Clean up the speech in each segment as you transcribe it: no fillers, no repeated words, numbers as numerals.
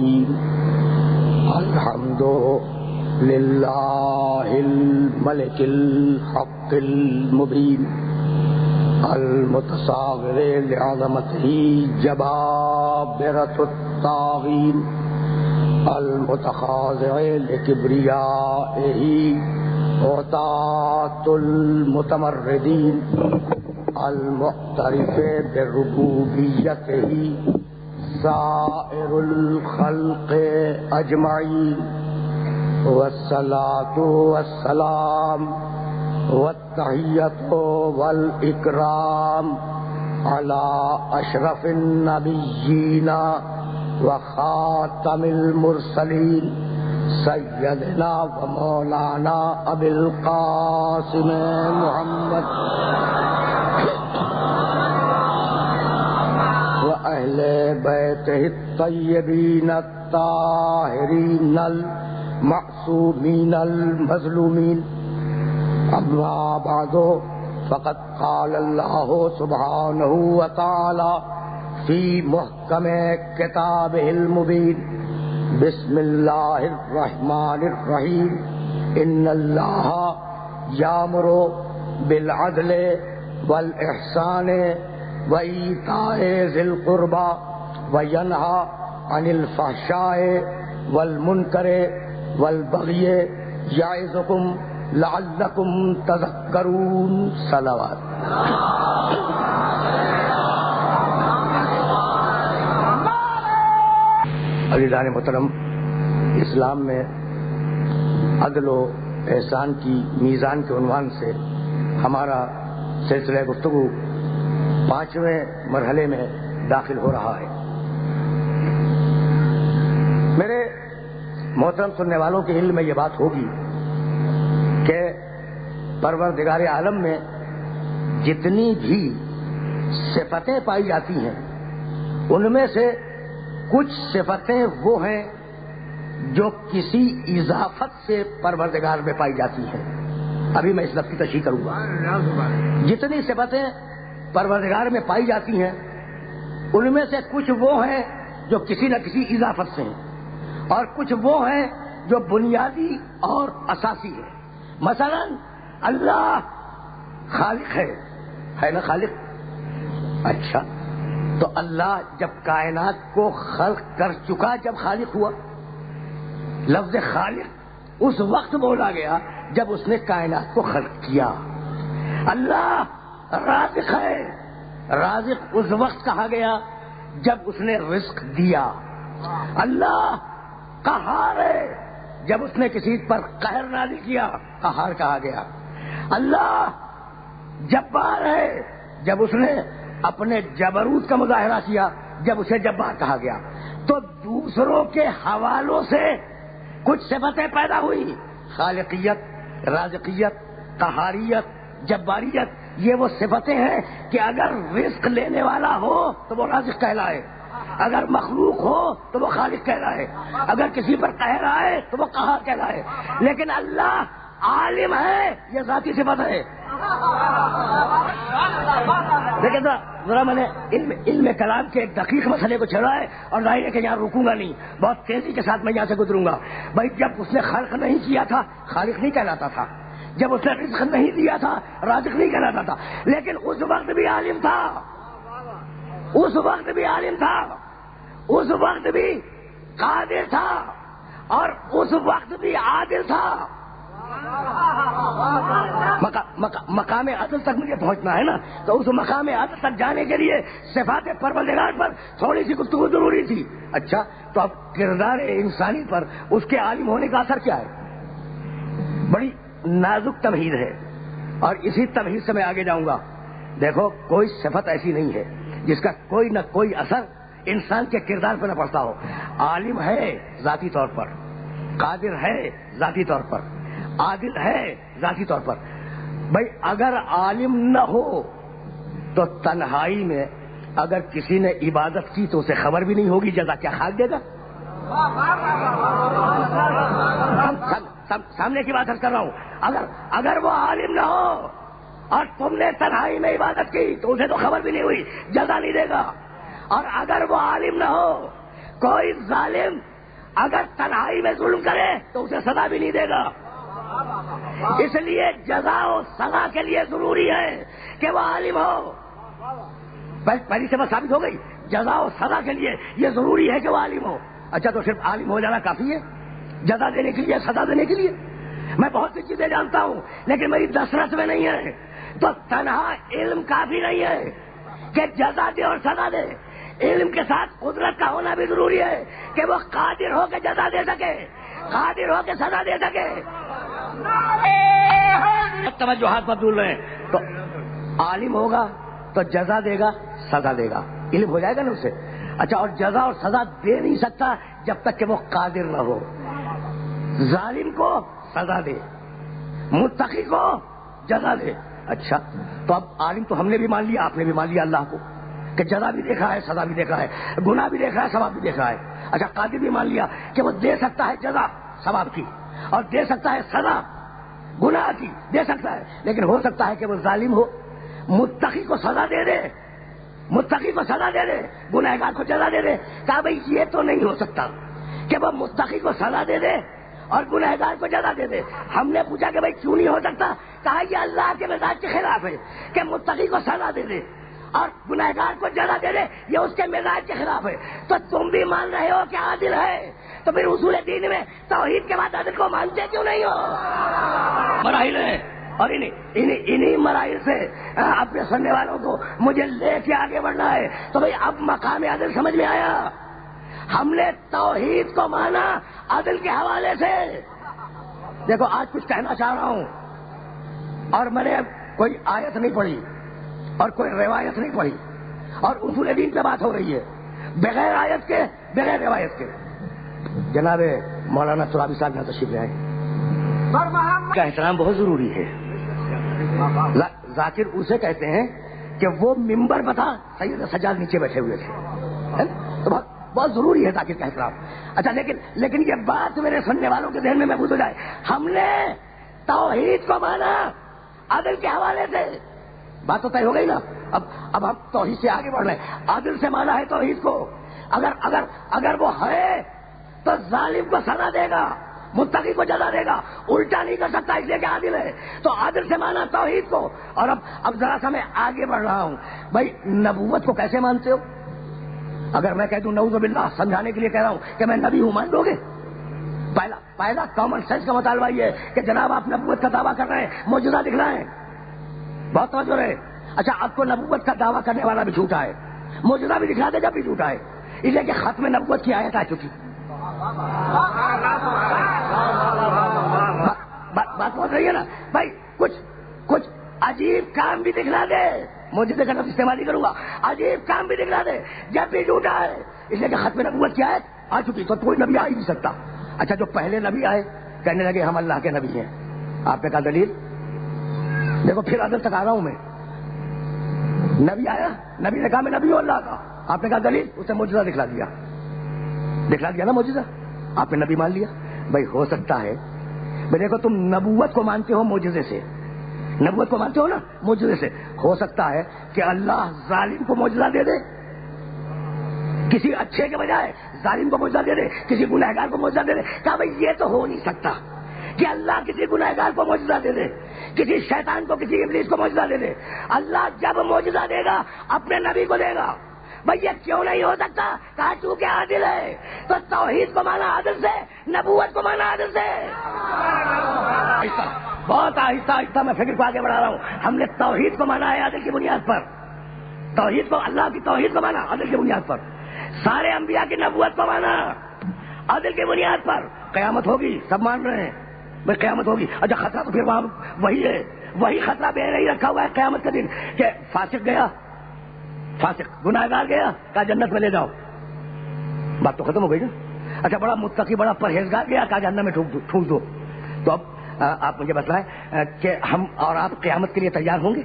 الرحيم الحمد لله الملك الحق المبين المتصاغر لعظمته جبابرة الطاغين المتخاضع لكبريائه عتاة المتمردين المعترف بربوبيته سائر الخلق أجمعين والصلاة والسلام والتحية والإكرام على أشرف النبيين وخاتم المرسلين سيدنا ومولانا أبي القاسم محمد وأهل بيته الطيبين الطاهرين المعصومين المظلومين. أما بعد فقد قال الله سبحانه وتعالى في محكم كتابه المبين بسم الله الرحمن الرحيم إن الله يأمر بالعدل والإحسان وإيتاء ذي القربى وينهى عن الفحشاء والمنكر والبغي يعظكم لعلكم تذكرون. صلوات. عزیزان محترم، اسلام میں عدل و احسان کی میزان کے عنوان سے ہمارا سلسلہ گفتگو 5ویں مرحلے میں داخل ہو رہا ہے. میرے محترم سننے والوں کے علم میں یہ بات ہوگی کہ پروردگار عالم میں جتنی بھی صفتیں پائی جاتی ہیں ان میں سے کچھ صفتیں وہ ہیں جو کسی اضافت سے پروردگار میں پائی جاتی ہیں. ابھی میں اس لفظ کی تشریح کروں گا. جتنی صفتیں پروردگار میں پائی جاتی ہیں ان میں سے کچھ وہ ہیں جو کسی نہ کسی اضافت سے ہیں اور کچھ وہ ہیں جو بنیادی اور اساسی ہیں. مثلا اللہ خالق ہے نا خالق. اچھا، تو اللہ جب کائنات کو خلق کر چکا، جب خالق ہوا، لفظ خالق اس وقت بولا گیا جب اس نے کائنات کو خلق کیا. اللہ رازق ہے، رازق اس وقت کہا گیا جب اس نے رزق دیا. اللہ قہار ہے، جب اس نے کسی پر قہر نازل کیا قہار کہا گیا. اللہ جبار ہے، جب اس نے اپنے جبروت کا مظاہرہ کیا جب اسے جبار کہا گیا. تو دوسروں کے حوالوں سے کچھ صفتیں پیدا ہوئی، خالقیت، رازقیت، قہاریت، جباریت. یہ وہ صفتیں ہیں کہ اگر رزق لینے والا ہو تو وہ رازق کہلائے، اگر مخلوق ہو تو وہ خالق کہلائے، اگر کسی پر قہر آئے تو وہ قہار کہلائے. لیکن اللہ عالم ہے، یہ ذاتی صفت ہے. لیکن ذرا میں نے علم کلام کے ایک دقیق مسئلے کو چھڑا ہے اور ظاہر ہے کہ یہاں رکوں گا نہیں، بہت تیزی کے ساتھ میں یہاں سے گزروں گا. بھائی جب اس نے خلق نہیں کیا تھا خالق نہیں کہلاتا تھا، جب اس نے رزق نہیں دیا تھا رازق نہیں کہلاتا تھا. لیکن اس وقت بھی عالم تھا، اس وقت بھی عالم تھا، اس وقت بھی قادر تھا اور اس وقت بھی عادل تھا. مقام عدل تک مجھے پہنچنا ہے نا، تو اس مقام عدل تک جانے کے لیے صفات پروردگار پر تھوڑی سی گفتگو ضروری تھی. اچھا، تو اب کردار انسانی پر اس کے عالم ہونے کا اثر کیا ہے؟ بڑی نازک تمہید ہے اور اسی تمہید سے میں آگے جاؤں گا. دیکھو، کوئی صفت ایسی نہیں ہے جس کا کوئی نہ کوئی اثر انسان کے کردار پر نہ پڑتا ہو. عالم ہے ذاتی طور پر، قادر ہے ذاتی طور پر، عادل ہے ذاتی طور پر. بھائی اگر عالم نہ ہو تو تنہائی میں اگر کسی نے عبادت کی تو اسے خبر بھی نہیں ہوگی، جزا کیا خاک دے گا؟ سامنے کی بات کر رہا ہوں. اگر وہ عالم نہ ہو اور تم نے تنہائی میں عبادت کی تو اسے تو خبر بھی نہیں ہوئی، جزا نہیں دے گا. اور اگر وہ عالم نہ ہو کوئی ظالم اگر تنہائی میں ظلم کرے تو اسے سزا بھی نہیں دے گا. اس لیے جزا و سزا کے لیے ضروری ہے کہ وہ عالم ہو. پہلی سے بات ثابت ہو گئی. جزا و سزا کے لیے یہ ضروری ہے کہ وہ عالم ہو. اچھا تو صرف عالم ہو جانا کافی ہے جزا دینے کے لیے, سزا دینے کے لیے؟ میں بہت سی چیزیں جانتا ہوں لیکن میری دسترس میں نہیں ہے. تو تنہا علم کافی نہیں ہے کہ جزا دے اور سزا دے. علم کے ساتھ قدرت کا ہونا بھی ضروری ہے کہ وہ قادر ہو کے جزا دے سکے, قادر ہو کے سزا دے سکے. توجہات بدل رہے ہیں. تو عالم ہوگا تو جزا دے گا, سزا دے گا. علم ہو جائے گا نا اسے. اچھا, اور جزا اور سزا دے نہیں سکتا جب تک کہ وہ قادر نہ ہو. ظالم کو سزا دے, متقی کو جزا دے. اچھا, تو اب عالم تو ہم نے بھی مان لیا, آپ نے بھی مان لیا اللہ کو کہ جزا بھی دیکھا ہے, سزا بھی دیکھا ہے, گناہ بھی دیکھا ہے, ثواب بھی دیکھا ہے. اچھا, قادر بھی مان لیا کہ وہ دے سکتا ہے جزا ثواب کی اور دے سکتا ہے سزا گناہ کی, دے سکتا ہے. لیکن ہو سکتا ہے کہ وہ ظالم ہو, متقی کو سزا دے دے, متقی کو سزا دے دے, گنہگار کو جزا دے دے. کہا بھائی یہ تو نہیں ہو سکتا کہ وہ متقی کو سزا دے دے اور گنہگار کو جزا دے دے. ہم نے پوچھا کہ بھائی کیوں نہیں ہو سکتا؟ کہا یہ اللہ کے مزاج کے خلاف ہے کہ متقی کو سزا دے دے اور گنہگار کو جزا دے دے, یہ اس کے مزاج کے خلاف ہے. تو تم بھی مان رہے ہو کہ عادل ہے, تو پھر اصول دین میں توحید کے بعد عادل کو مانتے کیوں نہیں ہو؟ مراحل ہیں اور انہی مراحل سے اپنے سننے والوں کو مجھے لے کے آگے بڑھنا ہے. تو بھائی اب مقام عادل سمجھ میں آیا. ہم نے توحید کو مانا عدل کے حوالے سے. دیکھو آج کچھ کہنا چاہ رہا ہوں اور میں نے کوئی آیت نہیں پڑھی اور کوئی روایت نہیں پڑھی اور اصول دین پہ بات ہو رہی ہے بغیر آیت کے بغیر روایت کے. جناب مولانا ترابی صاحب یہاں تشریف لے آئے. کا احترام بہت ضروری ہے. ذاکر اسے کہتے ہیں کہ وہ ممبر بتا سید سجاد نیچے بیٹھے ہوئے تھے, تو بہت ضروری ہے ذاکر کا احترام. اچھا, لیکن یہ بات میرے سننے والوں کے ذہن میں محفوظ ہو جائے. ہم نے توحید کو مانا عدل کے حوالے سے. بات تو طے ہو گئی نا. اب ہم توحید سے آگے بڑھ رہے ہیں. عدل سے مانا ہے توحید کو. اگر وہ ہے تو ظالم کو سزا دے گا, متقی کو جزا دے گا, الٹا نہیں کر سکتا اس لیے کہ عادل ہے. تو عادل سے مانا توحید کو. اور اب ذرا سا میں آگے بڑھ رہا ہوں. بھائی نبوت کو کیسے مانتے ہو؟ اگر میں کہہ دوں نعوذ باللہ, سمجھانے کے لیے کہہ رہا ہوں کہ میں نبی ہوں, مان لو گے؟ پہلا کامن سینس کا مطالبہ یہ ہے کہ جناب آپ نبوت کا دعویٰ کر رہے ہیں, معجزہ دکھلائیں. بہت توجہ رہے. اچھا, آپ کو نبوت کا دعویٰ کرنے والا بھی جھوٹا ہے, معجزہ بھی دکھلا دے جب بھی جھوٹا ہے, اس لیے کہ ختم نبوت کی آیت آ چکی. بات پہنچ رہی ہے نا بھائی. کچھ عجیب کام بھی دکھلا دے, معجزے کا لفظ استعمال نہیں کروں گا, عجیب کام بھی دکھلا دے جب بھی جھوٹا ہے, اس لیے کہ ختم نبوت کی آیت آ چکی. تو کوئی نبی آ ہی نہیں سکتا. اچھا, جو پہلے نبی آئے کہنے لگے ہم اللہ کے نبی ہیں. آپ نے کہا دلیل؟ دیکھو پھر عدل تک آ رہا ہوں میں. نبی آیا, نبی نے کہا میں نبی ہوں اللہ کا. آپ نے کہا دلیل؟ اسے معجزہ دکھلا دیا نا معجزہ. آپ نے نبی مان لیا. بھائی ہو سکتا ہے, بھائی دیکھو تم نبوت کو مانتے ہو معجزے سے, نبوت کو مانتے ہو نا معجزے سے. ہو سکتا ہے کہ اللہ ظالم کو معجزہ دے دے, کسی اچھے کے بجائے ظالم کو معجزہ دے دے, کسی گنہگار کو معجزہ دے دے. کہا بھائی یہ تو ہو نہیں سکتا کہ اللہ کسی گنہگار کو معجزہ دے دے, کسی شیطان کو, کسی ابلیس کو معجزہ دے دے. اللہ جب معجزہ دے گا اپنے نبی کو دے گا. بھائی یہ کیوں نہیں ہو سکتا؟ کہا چونکہ عادل ہے. تو توحید کو مانا عادل سے, نبوت کو مانا عادل سے. بہت آہستہ میں فکر کو آگے بڑھا رہا ہوں. ہم نے توحید کو مانا ہے عادل کی بنیاد پر, توحید کو, اللہ کی توحید کو مانا عادل کی بنیاد پر. سارے انبیاء کی نبوت کو مانا عادل کی بنیاد پر. قیامت ہوگی, سب مان رہے ہیں بھائی قیامت ہوگی. اچھا, خطرہ تو پھر وہاں وہی ہے, وہی خطرہ بے نہیں رکھا ہوا ہے قیامت کا دن کہ فاسق گیا, فاسق گناہگار گیا, کہا جنت میں لے جاؤ. بات تو ختم ہو گئی نا. اچھا, بڑا متقی بڑا پرہیزگار گیا, کہا جہنم میں ٹھونک دو. تو اب آپ مجھے بتلائیں کہ ہم اور آپ قیامت کے لیے تیار ہوں گے؟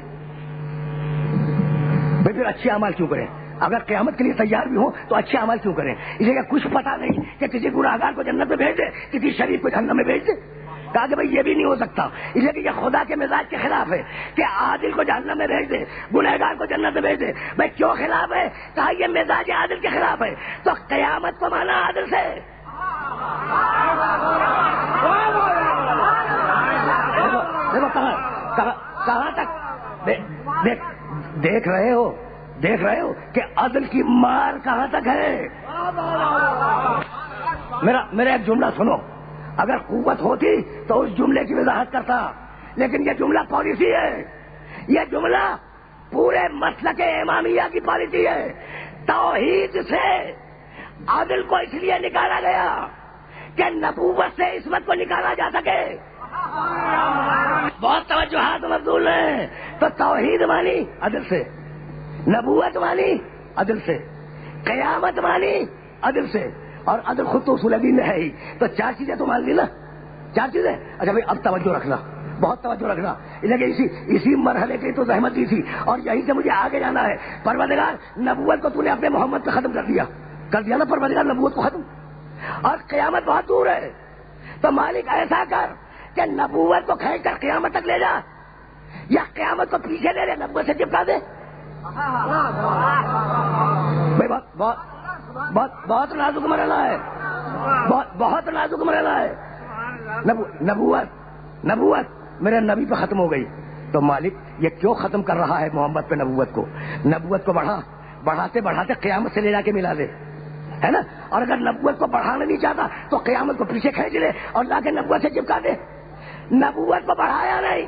بھائی پھر اچھے اعمال کیوں کریں؟ اگر قیامت کے لیے تیار بھی ہوں تو اچھے اعمال کیوں کریں؟ اس لیے کہ کچھ پتا نہیں کہ کسی گنہگار کو جنت میں بھیج دے, کسی شریف کو جہنم میں بھیج دے. کہا کہ بھائی یہ بھی نہیں ہو سکتا، اس لیے کہ یہ خدا کے مزاج کے خلاف ہے کہ عادل کو جہنم میں بھیج دے، گنہگار کو جنت میں بھیج دے. بھائی کیوں خلاف ہے؟ کہا یہ مزاج عادل کے خلاف ہے. تو قیامت کو مانا عادل سے. دیکھو کہاں تک دیکھ رہے ہو کہ عدل کی مار کہاں تک ہے. میرا ایک جملہ سنو، اگر قوت ہوتی تو اس جملے کی وضاحت کرتا، لیکن یہ جملہ پالیسی ہے، یہ جملہ پورے مسلک امامیہ کی پالیسی ہے. توحید سے عدل کو اس لیے نکالا گیا کہ نبوت سے عصمت کو نکالا جا سکے. بہت توجہات مبذول ہیں. تو توحید مانی عدل سے، نبوت مانی عدل سے، قیامت مانی عدل سے، اور عدل خود تو اصول دین میں ہے ہی. تو 4 چیزیں تو مان لی نا، 4 چیزیں. اچھا بھائی اب توجہ رکھنا، بہت توجہ رکھنا، لیکن اسی مرحلے کی تو زحمت دی تھی اور یہیں سے مجھے آگے جانا ہے. پروردگار نبوت کو تو نے اپنے محمد پہ ختم کر دیا نا. پروردگار نبوت کو ختم، اور قیامت بہت دور ہے. تو مالک ایسا کر کہ نبوت کو کھینچ کر قیامت تک لے جا، یا قیامت کو پیچھے لے لے نبوت سے چپکا دے. بھائی بہت نازک مرحلہ ہے، بہت نازک مرحلہ ہے. نبوت میرے نبی پہ ختم ہو گئی. تو مالک یہ کیوں ختم کر رہا ہے محمد پہ نبوت کو بڑھاتے قیامت سے لے جا کے ملا دے، ہے نا. اور اگر نبوت کو بڑھانا نہیں چاہتا تو قیامت کو پیچھے کھینچ لے اور لا کے نبوت سے چپکا دے. نبوت کو بڑھایا نہیں،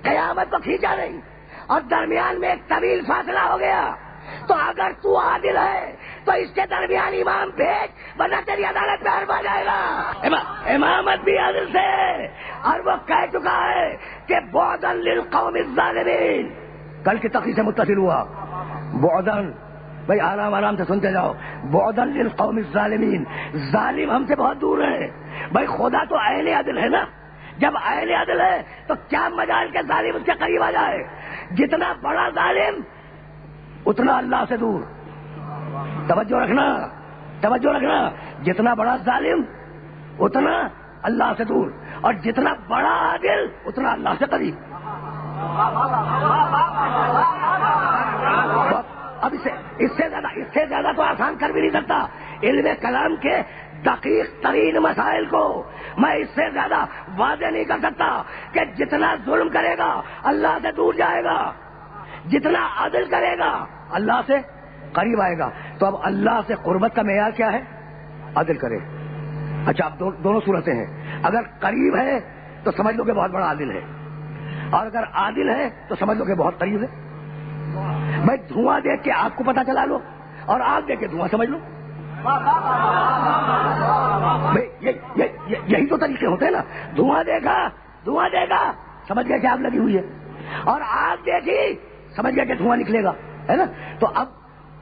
قیامت کو کھینچا نہیں، اور درمیان میں ایک طویل فاصلہ ہو گیا. تو اگر تو عادل ہے تو اس کے درمیان امام بھیج، ورنہ تیری عدالت میں حرف آ جائے گا. امامت بھی عادل سے، اور وہ کہہ چکا ہے کہ بعدن للقوم الظالمین. کل کی تقریر سے متصل ہوا بعدن. بھائی آرام سے سنتے جاؤ. بعدن للقوم الظالمین، ظالم ہم سے بہت دور ہے. بھائی خدا تو عین عدل ہے نا. جب عین عدل ہے تو کیا مجال کے ظالم اس کے قریب آ جائے. جتنا بڑا ظالم اتنا اللہ سے دور. توجہ رکھنا. جتنا بڑا ظالم اتنا اللہ سے دور، اور جتنا بڑا عادل اتنا اللہ سے قریب. اب اس سے زیادہ تو آسان کر بھی نہیں سکتا. علم کلام کے دقیق ترین مسائل کو میں اس سے زیادہ واضح نہیں کر سکتا کہ جتنا ظلم کرے گا اللہ سے دور جائے گا، جتنا عدل کرے گا اللہ سے قریب آئے گا. تو اب اللہ سے قربت کا معیار کیا ہے؟ عدل کرے. اچھا اب دونوں صورتیں ہیں. اگر قریب ہے تو سمجھ لو کہ بہت بڑا عادل ہے، اور اگر عادل ہے تو سمجھ لو کہ بہت قریب ہے. بھائی دھواں دیکھ کے آگ کو پتہ چلا لو، اور آگ دیکھ کے دھواں سمجھ لو. یہی تو طریقے ہوتے ہیں نا. دھواں دیکھا سمجھ گیا کہ آگ لگی ہوئی ہے، اور آگ دیکھی سمجھ گیا کہ دھواں نکلے گا، ہے نا. تو اب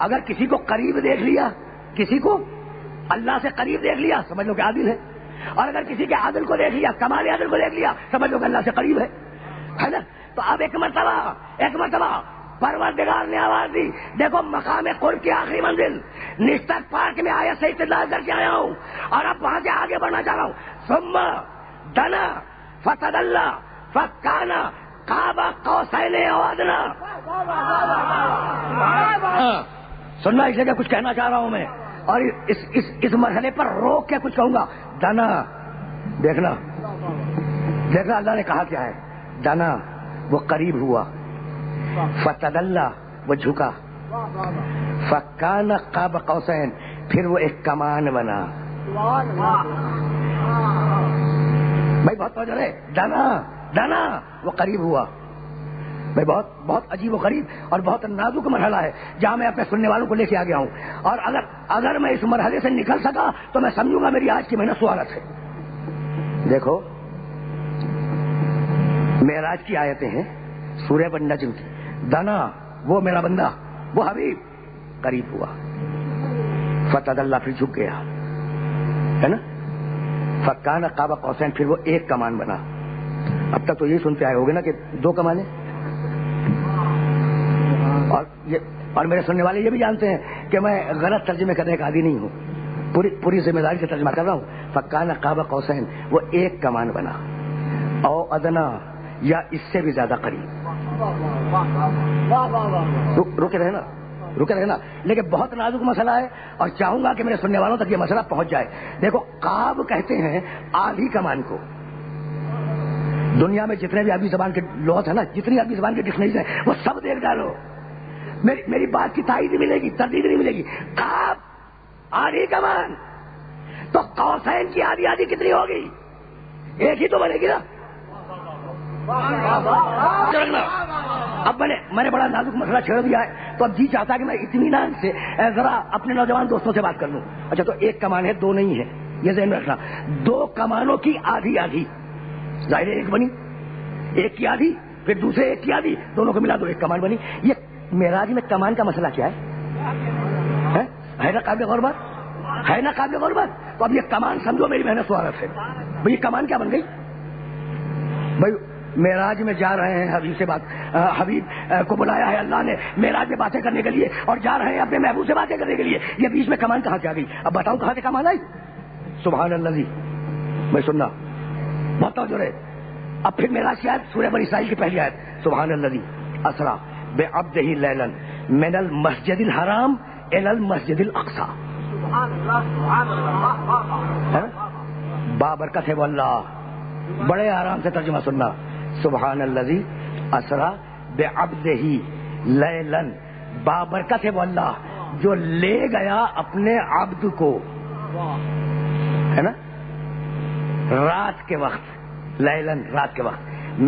اگر کسی کو قریب دیکھ لیا، کسی کو اللہ سے قریب دیکھ لیا، سمجھ لو کہ عادل ہے. اور اگر کسی کے عادل کو دیکھ لیا، کمال عادل کو دیکھ لیا، سمجھ لو کہ اللہ سے قریب ہے نا. تو اب ایک مرتبہ پروردگار نے آواز دی، دیکھو مقام قرب کی آخری منزل نشتر پارک میں آیا سے استدلال کر کے آیا ہوں، اور اب وہاں سے آگے بڑھنا چاہ رہا ہوں. ثم دنا فتدلى فكان قاب قوسين او ادنى. سننا اس لیے کچھ کہنا چاہ رہا ہوں میں، اور اس مرحلے پر روک کے کچھ کہوں گا. دنا، دیکھنا اللہ نے کہا کیا ہے. دنا وہ قریب ہوا، فتدلى وہ جھکا، فکان قاب قوسین پھر وہ ایک کمان بنا. بھائی بہت توجہ ہے. دنا وہ قریب ہوا. بھائی بہت عجیب و غریب اور بہت نازک مرحلہ ہے جہاں میں اپنے سننے والوں کو لے کے آ گیا ہوں. اور اگر میں اس مرحلے سے نکل سکا تو میں سمجھوں گا میری آج کی محنت سوالت ہے. دیکھو معراج کی آیتیں ہیں سورہ النجم کی. دنا وہ میرا بندہ، وہ حبیب قریب ہوا، فتدلى پھر جھک گیا، ہے نا. فکان قاب قوسین پھر وہ ایک کمان بنا. اب تک تو یہ سنتے آئے ہوگے نا کہ 2 کمانیں. اور میرے سننے والے یہ بھی جانتے ہیں کہ میں غلط ترجمے کرنے کا عادی نہیں ہوں، پوری ذمہ داری سے ترجمہ کر رہا ہوں. فکان قاب قوسین وہ ایک کمان بنا. ادنا یا اس سے بھی زیادہ قریب. رکے رہنا لیکن بہت نازک مسئلہ ہے اور چاہوں گا کہ میرے سننے والوں تک یہ مسئلہ پہنچ جائے. دیکھو قاب کہتے ہیں آدھی کمان کو. دنیا میں جتنے بھی عربی زبان کے لغت ہیں نا, جتنی عربی زبان کے ڈکشنریز ہیں وہ سب دیکھ ڈالو, میری بات کی تائید ملے گی, تردید نہیں ملے گی. قاب آدھی کمان, تو قوسین کی آدھی آدھی کتنی ہوگی؟ ایک ہی تو بنے گی نا. اب میں نے بڑا نازک مسئلہ چھیڑ دیا ہے, تو اب جی چاہتا ہے کہ میں اطمینان سے ذرا اپنے نوجوان دوستوں سے بات کر لوں. اچھا تو ایک کمان ہے, دو نہیں ہے, یہ ذہن میں رکھنا. دو کمانوں کی آدھی آدھی, ظاہر ایک بنی, ایک کی آدھی پھر دوسرے ایک کی آدھی, دونوں کو ملا دو ایک کمان بنی. یہ معراج میں کمان کا مسئلہ کیا ہے نا قابل غور بات, ہے نا قابل غور بات. تو اب یہ کمان سمجھو میری محنت سوارت ہے. بھئی یہ کمان کیا بن گئی؟ بھئی معراج میں جا رہے ہیں, حبیب کو بلایا ہے اللہ نے معراج میں باتیں کرنے کے لیے, اور جا رہے ہیں اپنے محبوب سے باتیں کرنے کے لیے. یہ بیچ میں کمان کہاں سے آ گئی؟ اب بتاؤں کہاں سے کمان آئی؟ سبحان اللہ جی, میں سننا بہت توجہ رہے. اب پھر معراج کی آیت سورہ بنی اسرائیل کی پہلی آیت, سبحان اللہ اسرا بعبدہ لیلا من المسجد الحرام الی المسجد الاقصی. بابرکت ہے وہ اللہ, بڑے آرام سے ترجمہ سننا. سبحان الذی اسرا بعبدہ لیلا, بابرکت ہے وہ اللہ جو لے گیا اپنے عبد کو, ہے نا, رات کے وقت, لیلن رات کے وقت,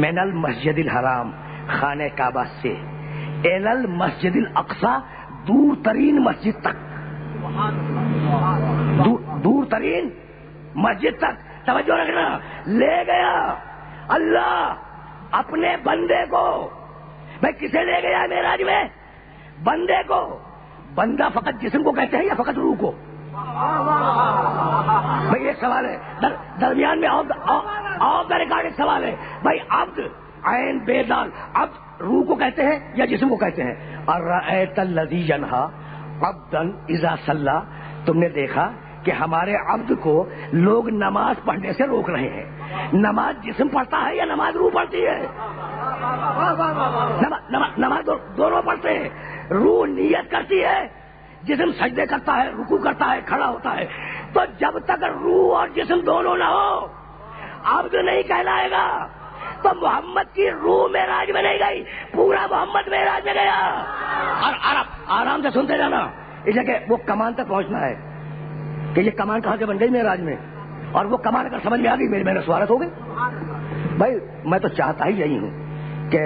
من المسجد الحرام خانہ کعبہ سے, الی المسجد الاقصی دور ترین مسجد تک, دور ترین مسجد تک. توجہ رکھنا, لے گیا اللہ اپنے بندے کو. بھائی کسے لے گیا معراج میں؟ بندے کو. بندہ فقط جسم کو کہتے ہیں یا فقط روح کو؟ بھائی ایک سوال ہے درمیان میں, آف دا ریکارڈ ایک سوال ہے. بھائی عبد عین بے دال, عبد روح کو کہتے ہیں یا جسم کو کہتے ہیں؟ ارأیت الذی ینہا عبدا اذا صلی, تم نے دیکھا کہ ہمارے عبد کو لوگ نماز پڑھنے سے روک رہے ہیں. نماز جسم پڑھتا ہے یا نماز روح پڑھتی ہے؟ نماز دونوں پڑھتے ہیں. روح نیت کرتی ہے, جسم سجدے کرتا ہے, رکوع کرتا ہے, کھڑا ہوتا ہے. تو جب تک روح اور جسم دونوں نہ ہو عبد نہیں کہلائے گا. تو محمد کی روح معراج میں نہیں گئی, پورا محمد معراج میں گیا. اور آرام سے سنتے جانا, اس لیے کہ وہ کمان تک پہنچنا ہے کہ یہ کمان کہاں سے بن گئی معراج میں, اور وہ کمان اگر سمجھ میں آ گئی میری محنت سوارت ہو گئی. بھائی میں تو چاہتا ہی یہی ہوں کہ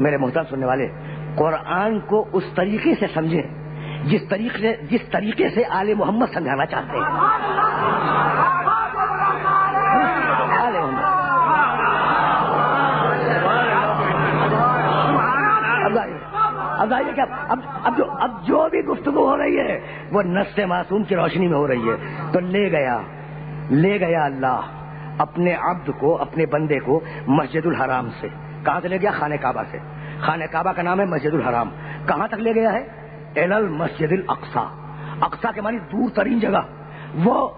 میرے محترم سننے والے قرآن کو اس طریقے سے سمجھیں جس طریقے سے آل محمد سمجھانا چاہتے ہیں. آل محمد اب جو بھی گفتگو ہو رہی ہے وہ نص معصوم کی روشنی میں ہو رہی ہے. تو لے گیا اللہ اپنے عبد کو, اپنے بندے کو مسجد الحرام سے. کہاں سے لے گیا؟ خانہ کعبہ سے. خانہ کعبہ کا نام ہے مسجد الحرام. کہاں تک لے گیا ہے؟ الی المسجد الاقصی. اقصی کے معنی دور ترین جگہ. وہ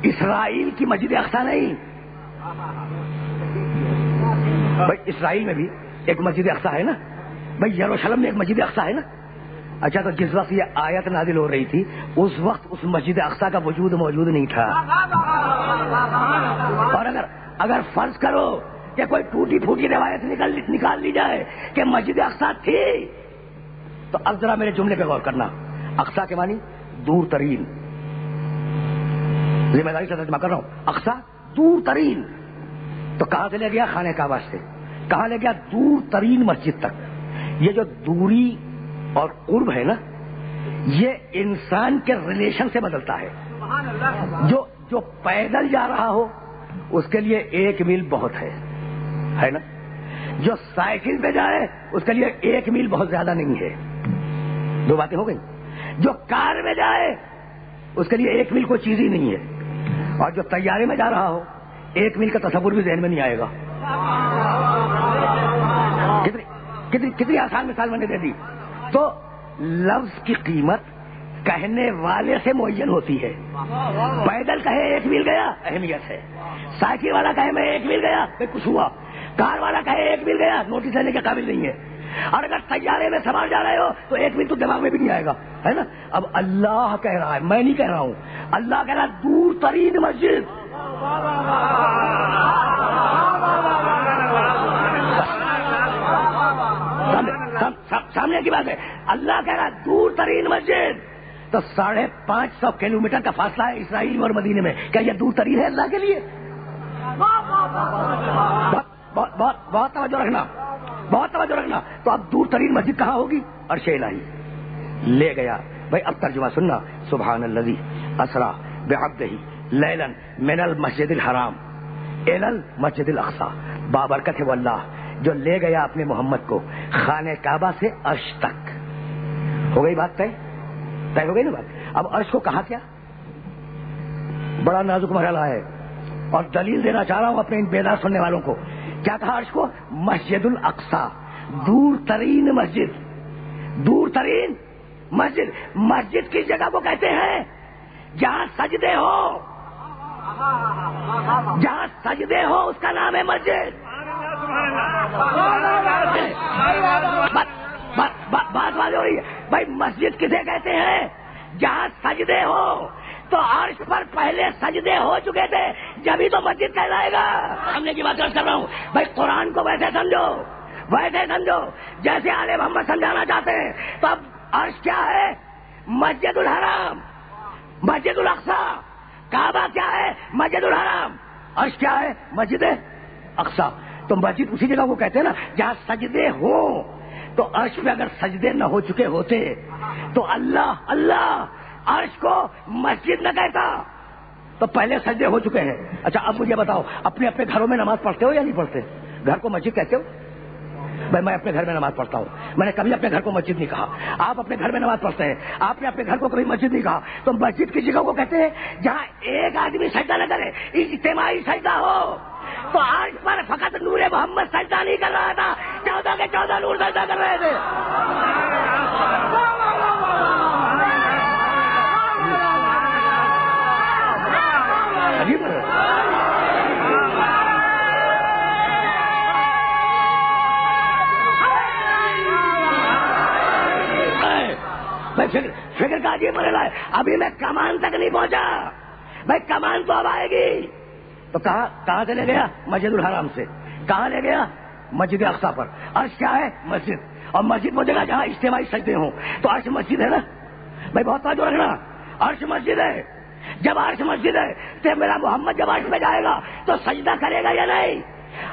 اسرائیل کی مسجد اقصی نہیں. بھائی اسرائیل میں بھی ایک مسجد اقصی ہے نا, بھائی یروشلم میں ایک مسجد اقصی ہے نا. اچھا تو جس وقت یہ آیت نازل ہو رہی تھی اس وقت اس مسجد اقصی کا وجود موجود نہیں تھا. اور اگر فرض کرو کہ کوئی ٹوٹی پھوٹی روایت نکال لی جائے کہ مسجد اقصی تھی, تو اب ذرا میرے جملے پہ غور کرنا. اقصی کے معنی دور ترین, ذمہ داری سے ترجمہ کر رہا ہوں. اقصی دور ترین. تو کہاں سے لے گیا؟ خانہ کعبہ سے. کہاں لے گیا؟ دور ترین مسجد تک. یہ جو دوری اور قرب ہے نا, یہ انسان کے ریلیشن سے بدلتا ہے. جو پیدل جا رہا ہو اس کے لیے 1 میل بہت ہے نا. جو سائیکل پہ جائے اس کے لیے 1 میل بہت زیادہ نہیں ہے. 2 باتیں ہو گئی. جو کار میں جائے اس کے لیے 1 میل کوئی چیز ہی نہیں ہے. اور جو طیارے میں جا رہا ہو 1 میل کا تصور بھی ذہن میں نہیں آئے گا. کتنی آسان مثال میں نے دے دی. تو لفظ کی قیمت کہنے والے سے معین ہوتی ہے. پیدل کہے 1 میل گیا اہمیت ہے, سائیکل والا کہے میں 1 میل گیا کچھ ہوا, کار والا کہے 1 میل گیا نوٹس لینے کے قابل نہیں ہے. اور اگر طیارے میں سوار جا رہے ہو تو 1 میل تو دماغ میں بھی نہیں آئے گا, ہے نا. اب اللہ کہہ رہا ہے, میں نہیں کہہ رہا ہوں, اللہ کہہ رہا ہے دور ترین مسجد. سامنے کی بات ہے, اللہ کہہ رہا ہے دور ترین مسجد. تو 550 کلومیٹر کا فاصلہ ہے اسرائیل اور مدینے میں, کیا یہ دور ترین ہے اللہ کے لیے؟ بہت توجہ رکھنا, بہت توجہ رکھنا. تو اب دور ترین مسجد کہاں ہوگی؟ عرش الہی. لے گیا بھائی, اب ترجمہ سننا. سبحان الذی اسرا بعبدہ لیلا من المسجد الحرام الی المسجد الاقصی. بابرکت ہے وہ اللہ جو لے گیا اپنے محمد کو خانہ کعبہ سے عرش تک. ہو گئی بات طے ہو گئی نا بات. اب عرش کو کہا کیا؟ بڑا نازک مرحلہ ہے, اور دلیل دینا چاہ رہا ہوں اپنے ان بیدار سننے والوں کو. کیا کہا عرش کو؟ مسجد الاقصی, دور ترین مسجد. دور ترین مسجد, مسجد کی جگہ کو کہتے ہیں جہاں سجدے ہو, جہاں سجدے ہو اس کا نام ہے مسجد. بات واضح ہو رہی ہے بھائی. مسجد کسے کہتے ہیں؟ جہاں سجدے ہو. تو عرش پر پہلے سجدے ہو چکے تھے, جبھی تو مسجد کہلائے گا. سمجھنے کی بات کر رہا ہوں بھائی. قرآن کو ویسے سمجھو, ویسے سمجھو جیسے آل محمد سمجھانا چاہتے ہیں. تو اب عرش کیا ہے؟ مسجد الحرام, مسجد الاقصی. کعبہ کیا ہے؟ مسجد الحرام. عرش کیا ہے؟ مسجد اقصی. تو مسجد اسی جگہ کو کہتے ہیں نا جہاں سجدے ہوں. تو عرش پہ اگر سجدے نہ ہو چکے ہوتے تو اللہ عرش کو مسجد نہ کہتا, تو پہلے سجدے ہو چکے ہیں. اچھا اب مجھے بتاؤ, اپنے اپنے گھروں میں نماز پڑھتے ہو یا نہیں پڑھتے؟ گھر کو مسجد کہتے ہو؟ بھائی میں اپنے گھر میں نماز پڑھتا ہوں, میں نے کبھی اپنے گھر کو مسجد نہیں کہا. آپ اپنے گھر میں نماز پڑھتے ہیں, آپ نے اپنے گھر کو کبھی مسجد نہیں کہا. تو مسجد کی جگہ کو کہتے ہیں جہاں ایک آدمی سجدہ نہ کرے, اجتماعی سجدہ ہو. تو آج پر فقط نور محمد سجدہ نہیں کر رہا تھا, 14 کے 14 نور سجدہ کر رہے تھے. عجیب ہے. فکر کا عجیب مرحلہ ہے. ابھی میں کمان تک نہیں پہنچا بھائی, کمان تو اب آئے گی. تو کہاں سے لے گیا؟ مسجد الحرام سے. کہاں لے گیا؟ مسجد اقصی پر. عرش کیا ہے؟ مسجد. اور مسجد وہ جگہ جہاں اجتماعی سجدے ہوں. تو عرش مسجد ہے نا بھائی, بہت توجہ رکھنا. عرش مسجد ہے. جب عرش مسجد ہے تو میرا محمد جب عرش پہ جائے گا تو سجدہ کرے گا یا نہیں؟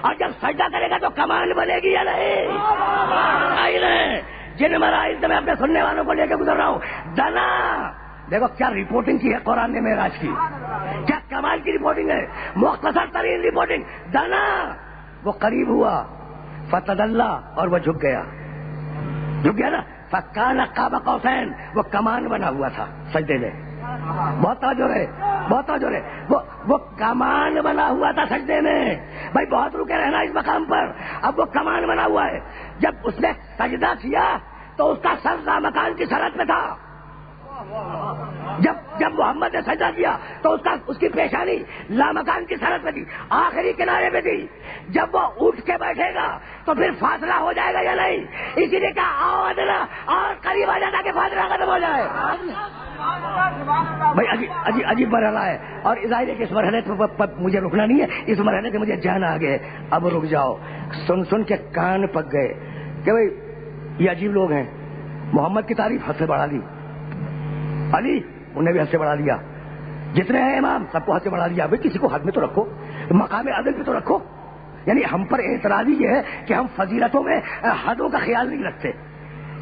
اور جب سجدہ کرے گا تو کمان بنے گی یا نہیں؟ جن مراحل میں اپنے سننے والوں کو لے کے گزر رہا ہوں. دنا دیکھو کیا رپورٹنگ کی ہے قرآن نے معراج کی, کیا کمال کی رپورٹنگ ہے, مختصر ترین رپورٹنگ. دنا وہ قریب ہوا, فتدلہ اور وہ جھک گیا نا. فکان قاب قوسین, وہ کمان بنا ہوا تھا سجدے میں. بہت توجہ رہے, بہت توجہ رہے. وہ کمان بنا ہوا تھا سجدے میں بھائی. بہت رکے رہنا اس مقام پر. اب وہ کمان بنا ہوا ہے. جب اس نے سجدہ کیا تو اس کا سر لامکان کی سرحد پہ تھا. جب محمد نے سجدہ کیا تو اس کی پیشانی لامکان کی سرحد پہ تھی, آخری کنارے پہ تھی. جب وہ اٹھ کے بیٹھے گا تو پھر فاصلہ ہو جائے گا یا نہیں؟ اسی لیے کہا آؤ ادنا اور قریب آ جاتا کہ فاصلہ ختم ہو جائے. بھائی عجیب مرحلہ ہے. اور ظاہر ہے کہ اس مرحلے پہ مجھے رکنا نہیں ہے, اس مرحلے سے مجھے جانا آ گئے. اب رک جاؤ. سن کے کان پک گئے کہ بھائی یہ عجیب لوگ ہیں. محمد کی تعریف حد سے بڑھا دی, علی انہیں بھی حد سے بڑھا دیا, جتنے ہیں امام سب کو حد سے بڑھا دیا. بھائی کسی کو حد میں تو رکھو, مقام عدل پہ تو رکھو. یعنی ہم پر اعتراض یہ ہے کہ ہم فضیلتوں میں حدوں کا خیال نہیں رکھتے.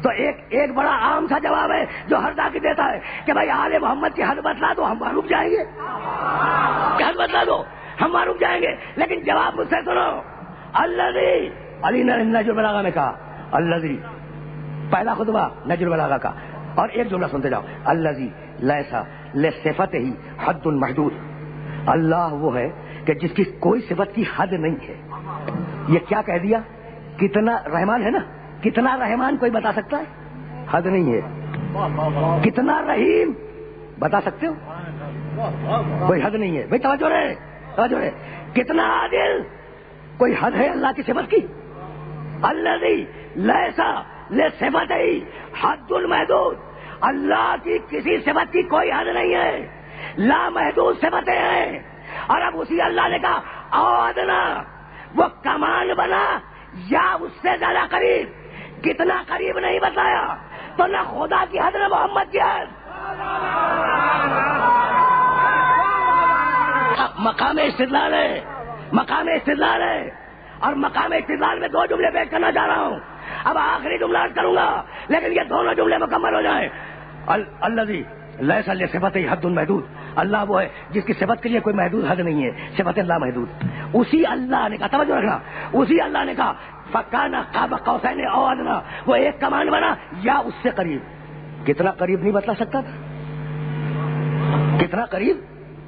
تو ایک بڑا عام سا جواب ہے جو ہر ذاکر دیتا ہے کہ بھائی آل محمد کی حد بتلا دو ہم معروف جائیں گے, حد بتلا دو ہم معروف جائیں گے. لیکن جواب مجھ سے سنو. الذی, علی نے نہج البلاغہ میں کہا الذی, پہلا خطبہ نہج البلاغہ کا, اور ایک جملہ سنتے جاؤ. الذی لیس لصفتہ حد محدود. اللہ وہ ہے کہ جس کی کوئی صفت کی حد نہیں ہے. یہ کیا کہہ دیا؟ کتنا رحمان ہے نا, کتنا رحمان کوئی بتا سکتا ہے؟ حد نہیں ہے. کتنا رحیم بتا سکتے ہو؟ کوئی حد نہیں ہے بھائی. توجہ رہے توجہ رہے. کتنا عادل، کوئی حد ہے اللہ کی صفت کی؟ الذی لیس لصفتہ حد المحدود. اللہ کی کسی صفت کی کوئی حد نہیں ہے، لامحدود صفتیں ہیں. اور اب اسی اللہ نے کہا او ادنا، وہ کمان بنا یا اس سے زیادہ قریب. کتنا قریب نہیں بتایا، تو نہ خدا کی حد نہ محمد کی حد. مقام استدلال ہے، مقام استدلال ہے. اور مقام استدلال میں دو جملے پیش کرنا چاہ رہا ہوں. اب آخری جملہ عرض کروں گا لیکن یہ دونوں جملے مکمل ہو جائیں. الذی لیس لصفتہ حد محدود. اللہ وہ ہے جس کی صفت کے لیے کوئی محدود حد نہیں ہے، صفت لا محدود. اسی اللہ نے کہا، توجہ رکھنا، اسی اللہ نے کہا فکان قاب قوسین او ادنا، وہ ایک کمان بنا یا اس سے قریب. کتنا قریب نہیں بتا سکتا تھا؟ کتنا قریب؟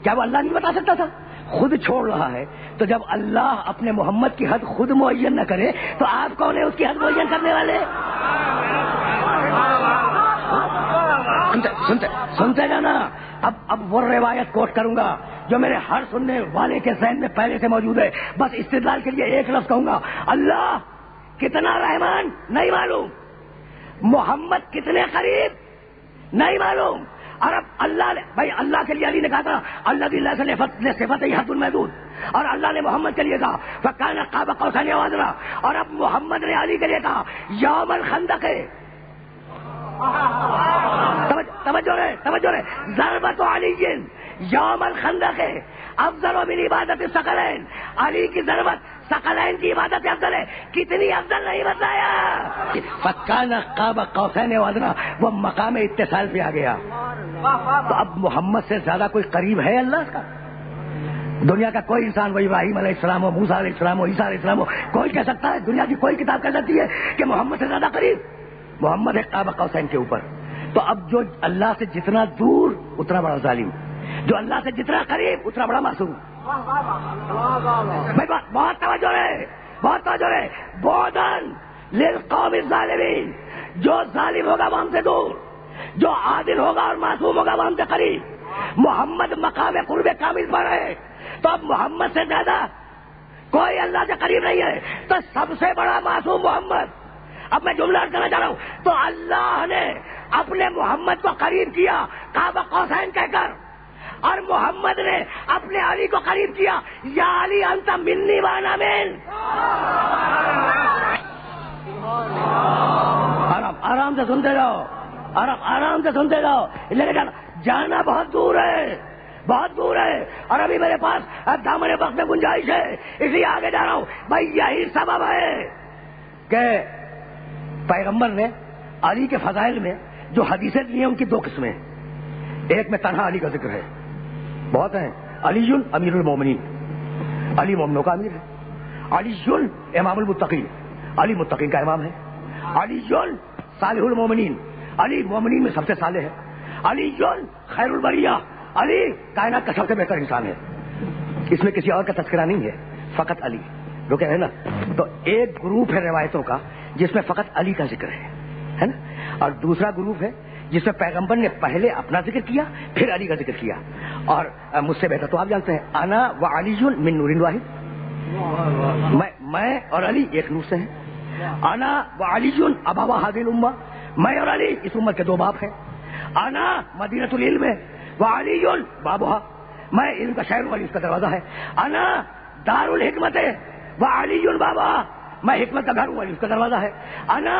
کیا وہ اللہ نہیں بتا سکتا تھا؟ خود چھوڑ رہا ہے. تو جب اللہ اپنے محمد کی حد خود معین نہ کرے تو آپ کون ہیں اس کی حد معین کرنے والے؟ سنتے جانا. اب وہ روایت کوٹ کروں گا جو میرے ہر سننے والے کے ذہن میں پہلے سے موجود ہے. بس استدلال کے لیے ایک لفظ کہوں گا، اللہ کتنا رحمان نہیں معلوم، محمد کتنے قریب نہیں معلوم. اور اب اللہ نے بھائی اللہ کے لیے علی نے کہا تھا اللہ صفت حد المحدود، اور اللہ نے محمد کے لیے کہا فکان قاب قوسین او ادنا. اور اب محمد نے علی کے لیے کہا یوم الخندق. توجہ رہے. ضربت علی یوم الخندق افضل من عبادت الثقلین. علی کی ضربت ثقلین کی عبادت افضل ہے. کتنی افضل نہیں بتایا. فکان قاب قوسین او ادنا، وہ مقام اتصال پہ آ گیا. تو اب محمد سے زیادہ کوئی قریب ہے اللہ کا؟ دنیا کا کوئی انسان، وہ ابراہیم علیہ السلام ہو، موسیٰ علیہ السلام ہو، عیسیٰ علیہ السلام ہو، کوئی کہہ سکتا ہے؟ دنیا کی کوئی کتاب کہہ سکتی ہے کہ محمد سے زیادہ قریب؟ محمد ہے قاب قوسین کے اوپر. تو اب جو اللہ سے جتنا دور اتنا بڑا ظالم، جو اللہ سے جتنا قریب اتنا بڑا معصوم. بھائی بہت توجہ رہے، بہت توجہ رہے. بعداً للقوم الظالمین، جو ظالم ہوگا وہ ہم سے دور، جو عادل ہوگا اور معصوم ہوگا وہ ہم سے قریب. محمد مقام قرب کامل پر ہے، تو اب محمد سے زیادہ کوئی اللہ سے قریب نہیں ہے. تو سب سے بڑا معصوم محمد. اب میں جملہ کرنا چاہ رہا ہوں. تو اللہ نے اپنے محمد کو قریب کیا قاب قوسین کہہ کر، اور محمد نے اپنے علی کو قریب کیا یا علی انت منی وانا من. آرام سے سنتے جاؤ، آرام سے سنتے جاؤ. لے کے جانا بہت دور ہے، بہت دور ہے. اور ابھی میرے پاس دامن وقت میں گنجائش ہے، اس لیے آگے جا رہا ہوں. بھائی یہی سبب ہے کہ پیغمبر نے علی کے فضائل میں جو حدیثیں دی ہیں ان کی دو قسمیں. ایک میں تنہا علی کا ذکر ہے، بہت ہیں. علی امیر المومنین، علی مومنوں کا امیر ہے. علی امام المتقین، علی متقین کا امام ہے. علی صالح المومنین، علی مومنین میں سب سے صالح ہے. علی خیر البریہ، علی کائنات کا سب سے بہتر انسان ہے. اس میں کسی اور کا تذکرہ نہیں ہے، فقط علی جو کہہ رہے ہیں نا. تو ایک گروپ ہے روایتوں کا جس میں فقط علی کا ذکر ہے نا، اور دوسرا گروپ ہے جس میں پیغمبر نے پہلے اپنا ذکر کیا پھر علی کا ذکر کیا. اور مجھ سے بہتر تو آپ جانتے ہیں، انا و علی من نور واحد، میں اور علی ایک نور سے ہیں. انا و علی ابوا هذه الامه، میں اور علی اس امت کے دو باپ ہیں. انا مدینۃ العلم و علی بابها، میں علم کا شہر ہوں، علی اس کا دروازہ ہے. انا دار الحکمت و علی بابها، میں حکمت کا گھر ہوں، علی اس کا دروازہ ہے. انا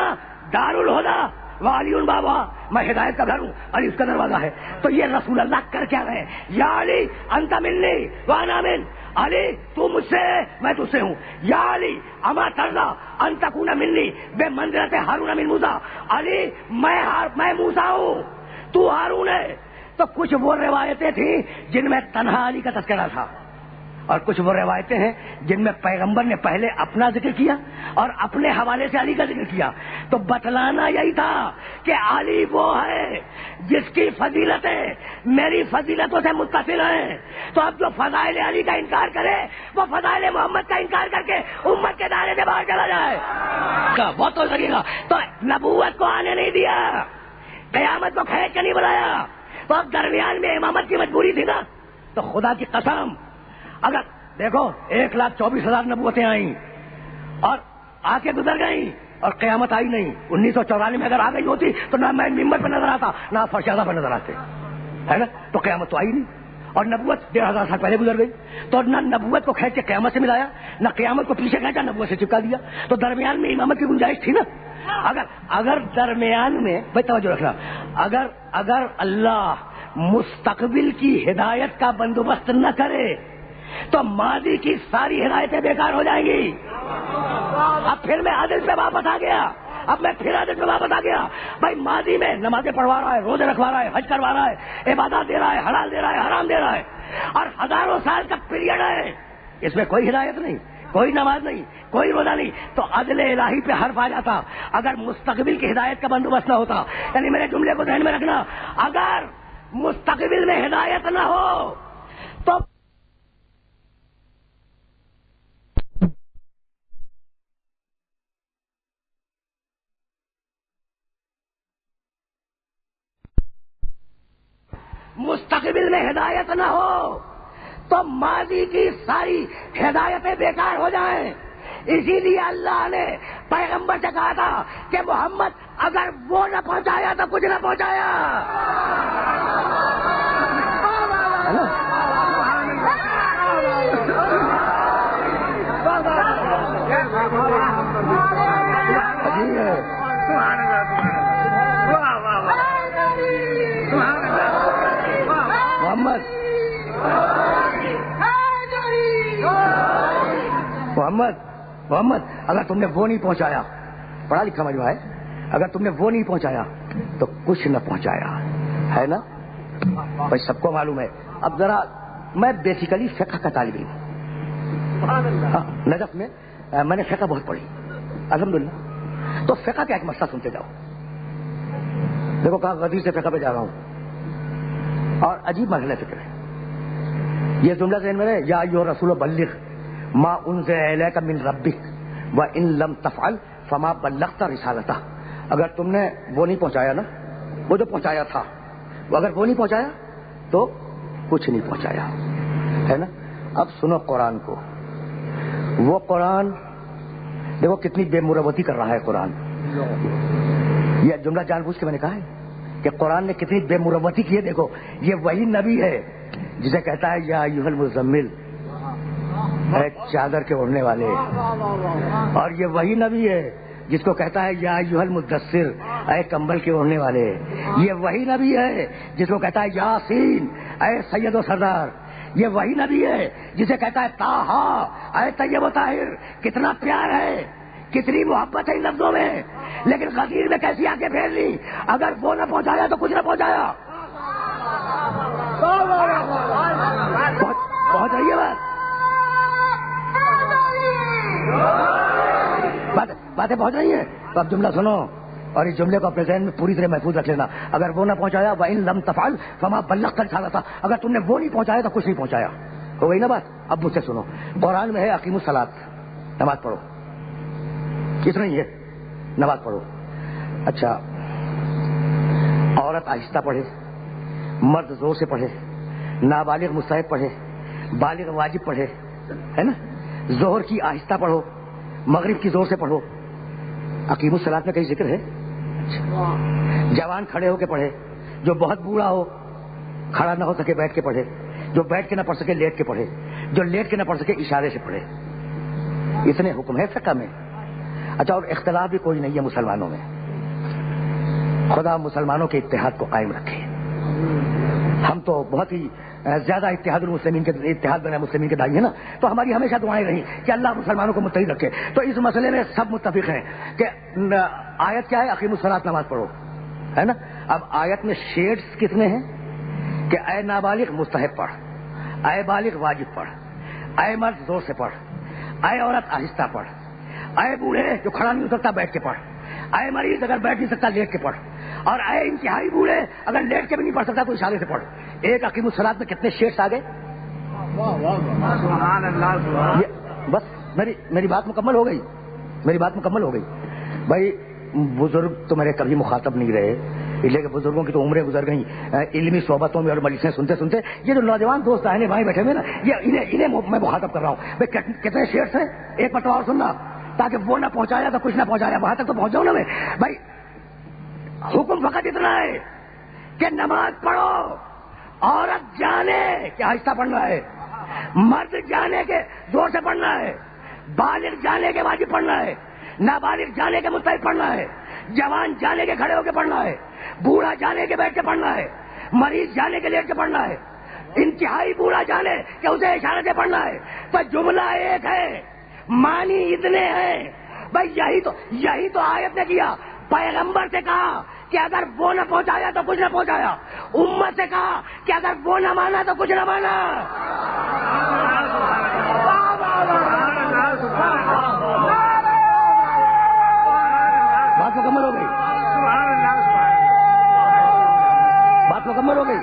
دار الہدی و علی بابا، میں ہدایت کا گھر ہوں، علی اس کا دروازہ ہے. تو یہ رسول اللہ کر کیا رہے ہیں؟ یا علی انت منی وانا من، علی تو مجھ سے میں تجھ سے ہوں. یا علی اما ترضا ان تکون منی بمنزلۃ ہارون من موسیٰ، علی میں موسیٰ ہوں تو ہارون ہے. تو کچھ وہ روایتیں تھیں جن میں تنہا علی کا تذکرہ تھا، اور کچھ وہ روایتیں ہیں جن میں پیغمبر نے پہلے اپنا ذکر کیا اور اپنے حوالے سے علی کا ذکر کیا. تو بتلانا یہی تھا کہ علی وہ ہے جس کی فضیلتیں میری فضیلتوں سے متصل ہیں. تو اب جو فضائل علی کا انکار کرے وہ فضائل محمد کا انکار کر کے امت کے دائرے سے باہر چلا جائے. بہت ہو سکے گا. تو نبوت کو آنے نہیں دیا، قیامت کو کھینچ کے نہیں بلایا. تو اب درمیان میں امامت کی مجبوری تھی نا. تو خدا کی قسم اگر دیکھو 1,24,000 نبوتیں آئیں اور آ کے گزر گئیں اور قیامت آئی نہیں. 1994 میں اگر آ گئی ہوتی تو نہ میں ممبر پہ نظر آتا نہ آپ فرش اعظم پہ نظر آتے, ہے نا. تو قیامت تو آئی نہیں اور نبوت 1,500 سال پہلے گزر گئی. تو نہ نبوت کو کھینچ کے قیامت سے ملایا نہ قیامت کو پیچھے کھینچا نبوت سے چپکا دیا. تو درمیان میں امامت کی گنجائش تھی نا. اگر درمیان میں بھائی توجہ رکھنا, اگر اللہ مستقبل کی ہدایت کا بندوبست نہ کرے تو ماضی کی ساری ہدایتیں بیکار ہو جائیں گی. اب پھر میں عادت پہ واپس آ گیا. بھائی ماضی میں نمازیں پڑھوا رہا ہے, روزے رکھوا رہا ہے, حج کروا رہا ہے, عبادات دے رہا ہے, حلال دے رہا ہے, حرام دے رہا ہے, اور ہزاروں سال کا پیریڈ ہے, اس میں کوئی ہدایت نہیں, کوئی نماز نہیں, کوئی روزہ نہیں. تو عدل الہی پہ حرف آ جاتا اگر مستقبل کی ہدایت کا بندوبست نہ ہوتا. یعنی میرے جملے کو ذہن میں رکھنا, اگر مستقبل میں ہدایت نہ ہو تو ماضی کی ساری ہدایتیں بیکار ہو جائیں. اسی لیے اللہ نے پیغمبر سے کہا تھا کہ محمد اگر وہ نہ پہنچایا تو کچھ نہ پہنچایا. محمد اگر تم نے وہ نہیں پہنچایا, پڑھا لکھا مجمع ہے, اگر تم نے وہ نہیں پہنچایا تو کچھ نہ پہنچایا, ہے نا. بھائی سب کو معلوم ہے. اب ذرا میں بیسیکلی فقہ کا طالب علم, نجف میں نے فقہ بہت پڑھی الحمدللہ. تو فقہ کا ایک مسئلہ سنتے جاؤ. دیکھو کہاں غدیر سے فقہ پہ جا رہا ہوں اور عجیب مرحلہ فکر ہے. یہ جملہ ذہن میں رہے, یا ایھا الرسول بلغ ما انزل الیک من ربک وان لم تفعل فما بلغت رسالتہ. اگر تم نے وہ نہیں پہنچایا نا, وہ جو پہنچایا تھا, وہ اگر وہ نہیں پہنچایا تو کچھ نہیں پہنچایا, ہے نا. اب سنو قرآن کو. وہ قرآن دیکھو کتنی بے مروتی کر رہا ہے قرآن. یہ جملہ جان بوجھ کے میں نے کہا ہے کہ قرآن نے کتنی بے مروتی کی ہے. دیکھو یہ وہی نبی ہے جسے کہتا ہے یا ایھا المزمل, اے چادر کے اوڑھنے والے, اور یہ وہی نبی ہے جس کو کہتا ہے یا ایھا المدثر, اے کمبل کے اوڑھنے والے. یہ وہی نبی ہے جس کو کہتا ہے یاسین, اے سید و سردار. یہ وہی نبی ہے جسے کہتا ہے طٰہٰ, اے طیب و طاہر. کتنا پیار ہے, کتنی محبت ہے ان لفظوں میں. لیکن غدیر میں کیسی آنکھیں پھیر لی, اگر وہ نہ پہنچایا تو کچھ نہ پہنچایا. پہنچ رہی ہے باتیں پہنچ رہی ہیں. تو اب جملہ سنو اور اس جملے کو اپنے ذہن میں پوری طرح محفوظ رکھ لینا. اگر وہ نہ پہنچایا وَإِن لَمْ تَفْعَلْ فَمَا بَلَّغْتَ رِسَالَتَهُ, اگر تم نے وہ نہیں پہنچایا تو کچھ نہیں پہنچایا. ہو گئی نا بات. اب مجھ سے سنو, قرآن میں ہے اقیموا الصلاۃ, نماز پڑھو. کس نہیں ہے نماز پڑھو. اچھا, عورت آہستہ پڑھے, مرد زور سے پڑھے, نابالغ مستحب پڑھے, بالغ واجب پڑھے, ہے نا. ظہر کی آہستہ پڑھو, مغرب کی زور سے پڑھو. اقیموا الصلاۃ میں کہیں ذکر ہے. جوان کھڑے ہو کے پڑھے, جو بہت بوڑھا ہو کھڑا نہ ہو سکے بیٹھ کے پڑھے, جو بیٹھ کے نہ پڑھ سکے لیٹ کے پڑھے, جو لیٹ کے نہ پڑھ سکے اشارے سے پڑھے. اتنے حکم ہے فقہ میں. اچھا, اور اختلاف بھی کوئی نہیں ہے مسلمانوں میں. خدا مسلمانوں کے اتحاد کو قائم رکھے. ہم تو بہت ہی زیادہ اتحاد المسلمین کے اتحاد بین المسلمین کے داعی ہیں نا, تو ہماری ہمیشہ دعائیں رہیں کہ اللہ مسلمانوں کو متحد رکھے. تو اس مسئلے میں سب متفق ہیں کہ آیت کیا ہے, اقیموا الصلاۃ, نماز پڑھو, ہے نا. اب آیت میں شیڈز کتنے ہیں کہ اے نابالغ مستحب پڑھ, اے بالغ واجب پڑھ, اے مرد زور سے پڑھ, اے عورت آہستہ پڑھ, اے بوڑھے جو کھڑا نہیں ہو سکتا بیٹھ کے پڑھ, اے مریض اگر بیٹھ نہیں سکتا لیٹ کے پڑھ, اور اے انتہائی بوڑھے اگر لیٹ کے بھی نہیں پڑھ سکتا تو اشارے سے پڑھ. ایک اقیموا الصلاۃ میں کتنے شیڈز آ گئے. بس میری بات مکمل ہو گئی. بھائی بزرگ تو میرے کبھی مخاطب نہیں رہے, پہلے کے بزرگوں کی تو عمریں گزر گئیں علمی صحبتوں میں اور مجلسیں سنتے سنتے. یہ جو نوجوان دوست آئے بھائی بیٹھے ہوئے نا, یہ انہیں میں مخاطب کر رہا ہوں. بھائی کتنے شیئرس ہیں, ایک مرتبہ اور سننا, تاکہ وہ نہ پہنچایا تو کچھ نہ پہنچایا, وہاں تک تو پہنچاؤں نا میں. بھائی حکم فقط اتنا ہے کہ نماز پڑھو, عورت جانے کہ آہستہ پڑھنا ہے, مرد جانے کے زور سے پڑھنا ہے, بالغ جانے کے واجب پڑھنا ہے, نابالغ جانے کے مستحق پڑھنا ہے, جوان جانے کے کھڑے ہو کے پڑھنا ہے, بوڑھا جانے کے بیٹھ کے پڑھنا ہے, مریض جانے کے لیٹ کے پڑھنا ہے, انتہائی بوڑھا جانے کہ اسے اشارے سے پڑھنا ہے. تو جملہ ایک ہے, معنی اتنے ہیں. بھائی یہی تو آیت نے کیا. پیغمبر سے کہا کہ اگر وہ نہ پہنچایا تو کچھ نہ پہنچایا, امت سے کہا کہ اگر وہ نہ مانا تو کچھ نہ مانا. بات مکمل ہو گئی, بات مکمل ہو گئی.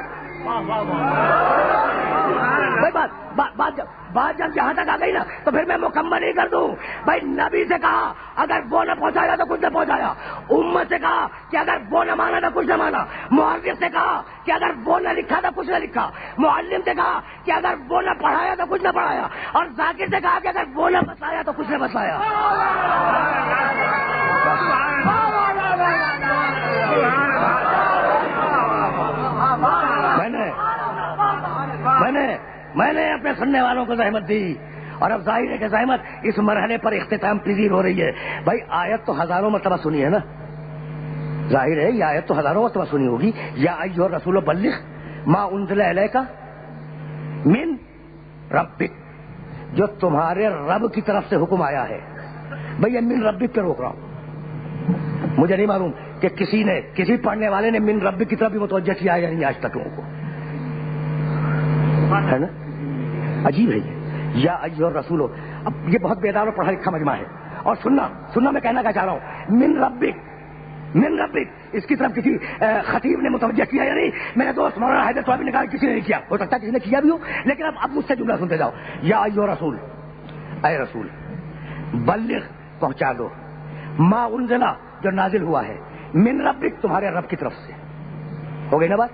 بات جب یہاں تک آ گئی نا تو پھر میں مکمل ہی کر دوں. بھائی نبی سے کہا اگر وہ نہ پہنچایا تو کچھ نہ پہنچایا, امت سے کہا کہ اگر وہ نہ مانا تو کچھ نہ مانا, محرف سے کہا کہ اگر وہ نہ لکھا تو کچھ نہ لکھا, معلم سے کہا کہ اگر وہ نہ پڑھایا تو کچھ نہ پڑھایا, اور ذاکر سے کہا کہ اگر وہ نہ بتایا تو کچھ نہ بتایا. میں نے اپنے سننے والوں کو زحمت دی, اور اب ظاہر ہے کہ زحمت اس مرحلے پر اختتام پذیر ہو رہی ہے. بھائی آیت تو ہزاروں مرتبہ سنی ہے نا, ظاہر ہے یہ آیت تو ہزاروں مرتبہ سنی ہوگی. یا ایھا الرسول بلغ ما انزل الیک من ربک, جو تمہارے رب کی طرف سے حکم آیا ہے. بھئی یہ من ربک پہ روک رہا ہوں, مجھے نہیں معلوم کہ کسی پڑھنے والے نے من ربک کی طرف بھی متوجہ کیا یا نہیں آج تک لوگوں کو, ہے نا. عجیب ہے یہ. یا ایھا الرسول, اب یہ بہت بیدار اور پڑھا لکھا مجمع ہے, اور سننا میں کہنا کیا چاہ رہا ہوں. من ربک اس کی طرف کسی خطیب نے متوجہ کیا یا نہیں, میرے دوست مولانا حیدر صاحب نے کہا کسی نے نہیں کیا, ہو سکتا ہے کسی نے کیا بھی ہو, لیکن اب مجھ سے جملہ سنتے جاؤ. یا ایھا الرسول, اے رسول, بلغ پہنچا دو, ما انزل جو نازل ہوا ہے, من ربک تمہارے رب کی طرف سے. ہو گئی نا بات.